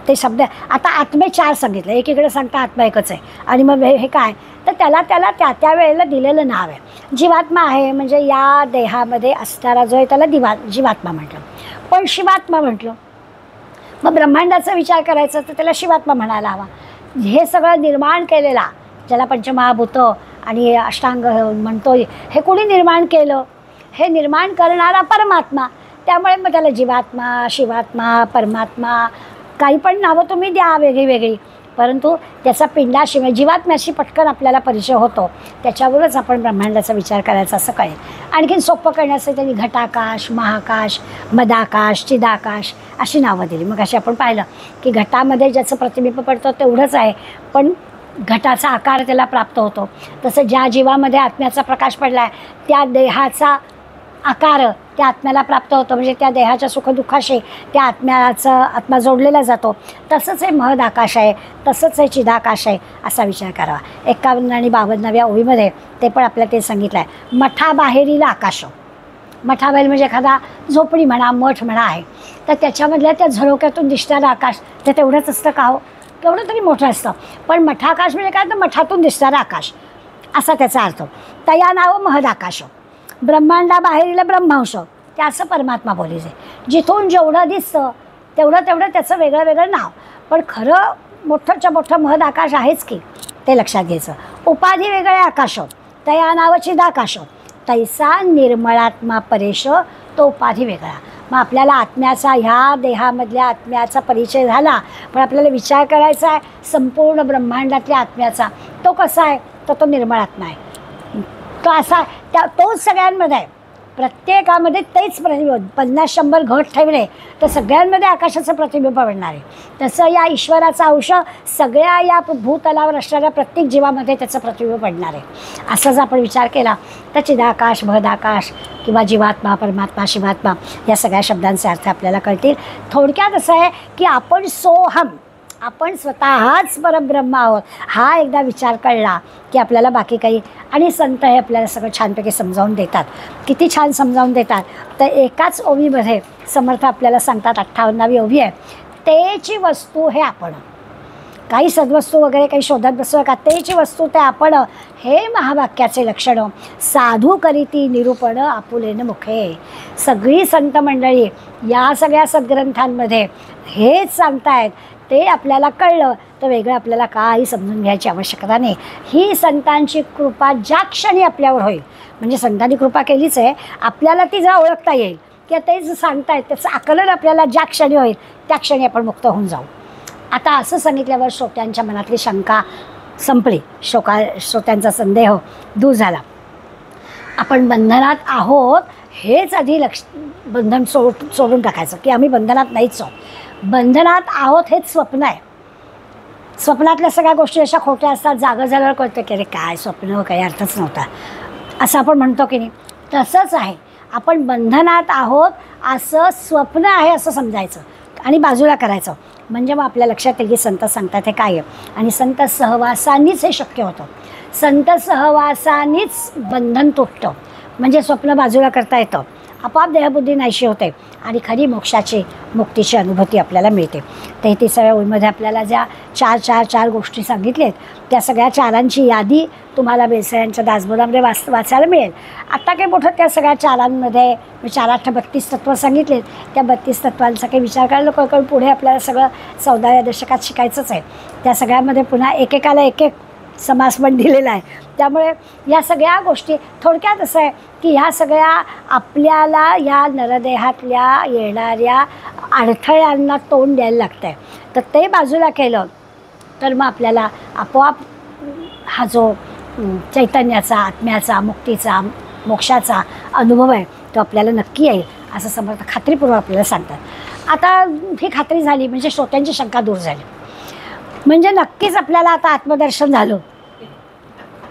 ते शब्द आता आत्मे 4 सांगितले. एकीकडे सांगता आत्मा एकच आहे आणि मग हे काय, तर त्याला त्या वेळेला दिलेलं नाव आहे. जीवात्मा आहे म्हणजे या देहामध्ये असणारा जो आहे त्याला जीवात्मा म्हटलं. पण शिवात्मा म्हटलं, मग ब्रह्मांडाचा विचार करायचा तर त्याला शिवात्मा म्हणायला हवा. हे सगळं निर्माण केलेला, ज्याला पंचमहाभूत आणि अष्टांग म्हणतोय, हे कोणी निर्माण केलं? हे निर्माण करणारा परमात्मा. त्यामुळे मग त्याला जीवात्मा, शिवात्मा, परमात्मा काही पण नावं तुम्ही द्या वेगळी वेगळी, परंतु त्याचा पिंडाशिवाय जीवात्म्याशी पटकन आपल्याला परिचय होतो. त्याच्यावरच आपण ब्रह्मांडाचा विचार करायचा असं कळेल. आणखीन सोपं करण्यासाठी त्यांनी घटाकाश, महाकाश, मदाकाश, चिदाकाश अशी नावं दिली. मग अशी आपण पाहिलं की घटामध्ये ज्याचं प्रतिबिंब पडतं तेवढंच आहे, पण घटाचा आकार त्याला प्राप्त होतो. तसं ज्या जीवामध्ये आत्म्याचा प्रकाश पडला आहे त्या देहाचा आकार त्या आत्म्याला प्राप्त होतो, म्हणजे त्या देहाच्या सुखदुःखाशी त्या आत्मा जोडलेला जातो. तसंच हे महद आकाश आहे, तसंच हे चिदाकाश आहे असा विचार करावा. 51 आणि 52व्या ओवीमध्ये ते पण आपल्याला ते सांगितलं आहे. मठाबाहेरील आकाश, मठाबाहेर म्हणजे एखादा झोपडी म्हणा, मठ म्हणा आहे, तर त्याच्यामधल्या त्या झरोक्यातून दिसणारं आकाश ते तेवढंच असतं का हो? केवढं तरी मोठं असतं. पण मठाकाश म्हणजे काय, तर मठातून दिसणारं आकाश असा त्याचा अर्थ. तया नाव महद आकाश, ब्रह्मांडाबाहेरील ब्रह्मांश, ते असं परमात्मा बोलीचे. जिथून जेवढं दिसतं तेवढं त्याचं वेगळं वेगळं नाव, पण खरं मोठंच्या मोठं महद आकाश आहेच की, ते लक्षात घ्यायचं. उपाधी वेगळे आकाश, तया नाव चिदाकाश, तैसा निर्मळात्मा परेश, तो उपाधी वेगळा. मग आपल्याला आत्म्याचा, ह्या देहामधल्या आत्म्याचा परिचय झाला, पण आपल्याला विचार करायचा आहे संपूर्ण ब्रह्मांडातल्या आत्म्याचा. तो कसा आहे, तर तो निर्मळ आत्मा आहे. तो असा तोच सगळ्यांमध्ये आहे, प्रत्येकामध्ये तेच प्रतिबिंब. 50-100 घट ठेवले तर सगळ्यांमध्ये आकाशाचं प्रतिबिंब पडणार आहे. तसं या ईश्वराचा अंश सगळ्या या भूतलावर असणाऱ्या प्रत्येक जीवामध्ये त्याचं प्रतिबिंब पडणार आहे. असा जर आपण विचार केला तर चिदाकाश, महदाकाश किंवा जीवात्मा, परमात्मा, शिवात्मा या सगळ्या शब्दांचे अर्थ आपल्याला कळतील. थोडक्यात असं आहे की आपण सोहम, आपण स्वतःच परब्रह्म आहोत, हा एकदा विचार कळला की आपल्याला बाकी काही. आणि संत हे आपल्याला सगळं छानपैकी समजावून देतात. किती छान समजावून देतात, तर एकाच ओवीमध्ये समर्थ आपल्याला सांगतात, 58वी ओवी आहे, तेची वस्तू हे आपण. काही सद्वस्तू वगैरे काही शोधत बसू का, तेची वस्तू ते आपण, हे महावाक्याचे लक्षण. साधू करीती निरूपण आपुलेन मुखे. सगळी संत मंडळी या सगळ्या सद्ग्रंथांमध्ये हेच सांगतायत. ते आपल्याला कळलं तर वेगळं आपल्याला काही समजून घ्यायची आवश्यकता नाही. ही संतांची कृपा ज्या क्षणी आपल्यावर होईल, म्हणजे संतांनी कृपा केलीच आहे, आपल्याला ती जर ओळखता येईल की तेच सांगतायत, त्याचं आकलन आपल्याला ज्या क्षणी होईल त्या क्षणी आपण मुक्त होऊन जाऊ. आता असं सांगितल्यावर श्रोत्यांच्या मनातली शंका संपली. श्रोत्यांचा संदेह दूर झाला. आपण बंधनात आहोत हेच आधी बंधन सोडून टाकायचं की आम्ही बंधनात नाहीच आहोत. बंधनात आहोत हेच स्वप्न आहे. स्वप्नातल्या सगळ्या गोष्टी अशा खोट्या असतात. जागं झाल्यावर कळतं की अरे काय स्वप्न, काही अर्थच नव्हता असं आपण म्हणतो की नाही. तसंच आहे, आपण बंधनात आहोत असं स्वप्न आहे असं समजायचं आणि बाजूला करायचं. म्हणजे मग आपल्या लक्षात येईल की संत सांगतात हे काय आहे. आणि संत सहवासानीच हे शक्य होतं. संत सहवासानीच बंधन तुटतं. म्हणजे स्वप्न बाजूला करता येतं, आपोआप देहबुद्धी नाहीशी होते आणि खरी मोक्षाची, मुक्तीची अनुभूती आपल्याला मिळते. 33व्या ओळीमध्ये आपल्याला ज्या चार गोष्टी सांगितल्यात त्या सगळ्या चारांची यादी तुम्हाला बेलसरांच्या दासबोधामध्ये वाचायला मिळेल. आत्ता काही मोठं त्या सगळ्या चारांमध्ये 4-8 32 तत्त्वं सांगितलेत. त्या 32 तत्त्वांचा काही विचार करायला कारण पुढे आपल्याला सगळं 14व्या दशकात शिकायचंच आहे. त्या सगळ्यामध्ये पुन्हा एकेकाला एक समास पण दिलेला आहे. त्यामुळे या सगळ्या गोष्टी थोडक्यात असं आहे की ह्या सगळ्या आपल्याला या नरदेहातल्या येणाऱ्या अडथळ्यांना तोंड द्यायला लागतं आहे. तर ते बाजूला केलं तर मग आपल्याला आपोआप हा जो चैतन्याचा, आत्म्याचा, मुक्तीचा, मोक्षाचा अनुभव आहे तो आपल्याला नक्की येईल असं समर्थ खात्रीपूर्वक आपल्याला सांगतात. आता ही खात्री झाली म्हणजे श्रोत्यांची शंका दूर झाली. म्हणजे नक्कीच आपल्याला आता आत्मदर्शन झालं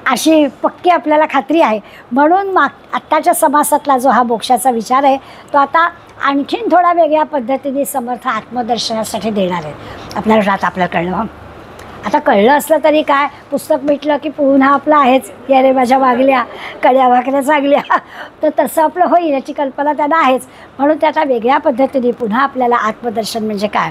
अशी पक्की आपल्याला खात्री आहे. म्हणून आत्ताच्या समासातला जो हा मोक्षाचा विचार आहे तो आता आणखीन थोडा वेगळ्या पद्धतीने समर्थ आत्मदर्शनासाठी देणार आहेत. आपल्याला आपल्याला कळलं. आता कळलं असलं तरी काय, पुस्तक मिटलं की पुन्हा आपलं आहेच की अरे माझ्या मागल्या कड्या भाकऱ्या चांगल्या, तर तसं आपलं होईल याची कल्पना त्यांना आहेच. म्हणून ते आता वेगळ्या पद्धतीने पुन्हा आपल्याला आत्मदर्शन म्हणजे काय,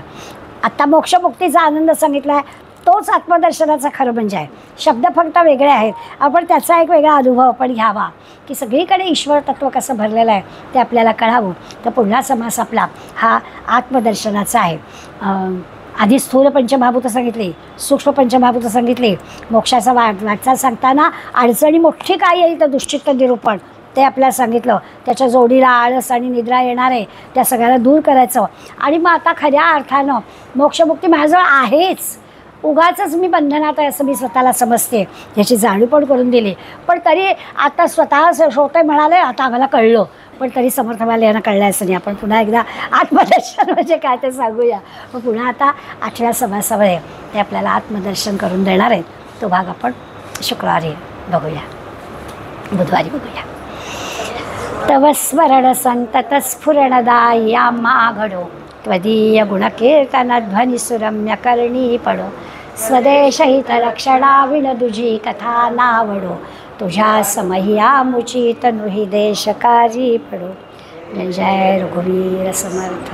आत्ता मोक्षमुक्तीचा आनंद सांगितला आहे तोच आत्मदर्शनाचा खरं म्हणजे आहे. शब्द फक्त वेगळे आहेत, आपण त्याचा एक वेगळा अनुभव आपण घ्यावा की सगळीकडे ईश्वर तत्त्व कसं भरलेलं आहे ते आपल्याला कळावं. तर पुढला समास आपला हा आत्मदर्शनाचा आहे. आधी स्थूल पंचमहाभूतं सांगितली, सूक्ष्म पंचमहाभूतं सांगितली. मोक्षाचा वाटचाल सांगताना अडचणी मोठी काय येईल तर दुश्चित्त निरूपण ते आपल्याला सांगितलं. त्याच्या जोडीला आळस आणि निद्रा येणार आहे त्या सगळ्याला दूर करायचं. आणि मग आता खऱ्या अर्थानं मोक्षमुक्ती माझ्याजवळ आहेच, उगाचच मी बंधनात आहे असं मी स्वतःला समजते याची जाणीव पण करून दिली. पण तरी आता स्वतः श्रोते म्हणाले आता आम्हाला कळलं, पण तरी समर्थवाला यांना कळलं असं नाही. आपण पुन्हा एकदा आत्मदर्शन म्हणजे काय ते सांगूया. मग पुन्हा आता 8व्या समासामध्ये ते आपल्याला आत्मदर्शन करून देणार आहेत. तो भाग आपण शुक्रवारी बघूया, बुधवारी बघूया. तव स्मरण संतत स्फुरणदाय्या माघडो त्वदीय गुणकीर्तनध्वनिसुरम्य करणी पडो. स्वदेशहित रक्षणा विनदुजी कथा नावडो. तुझ्या समह्यामुची तनुहि देशकारी पडो. जय जय रघुवीर समर्थ.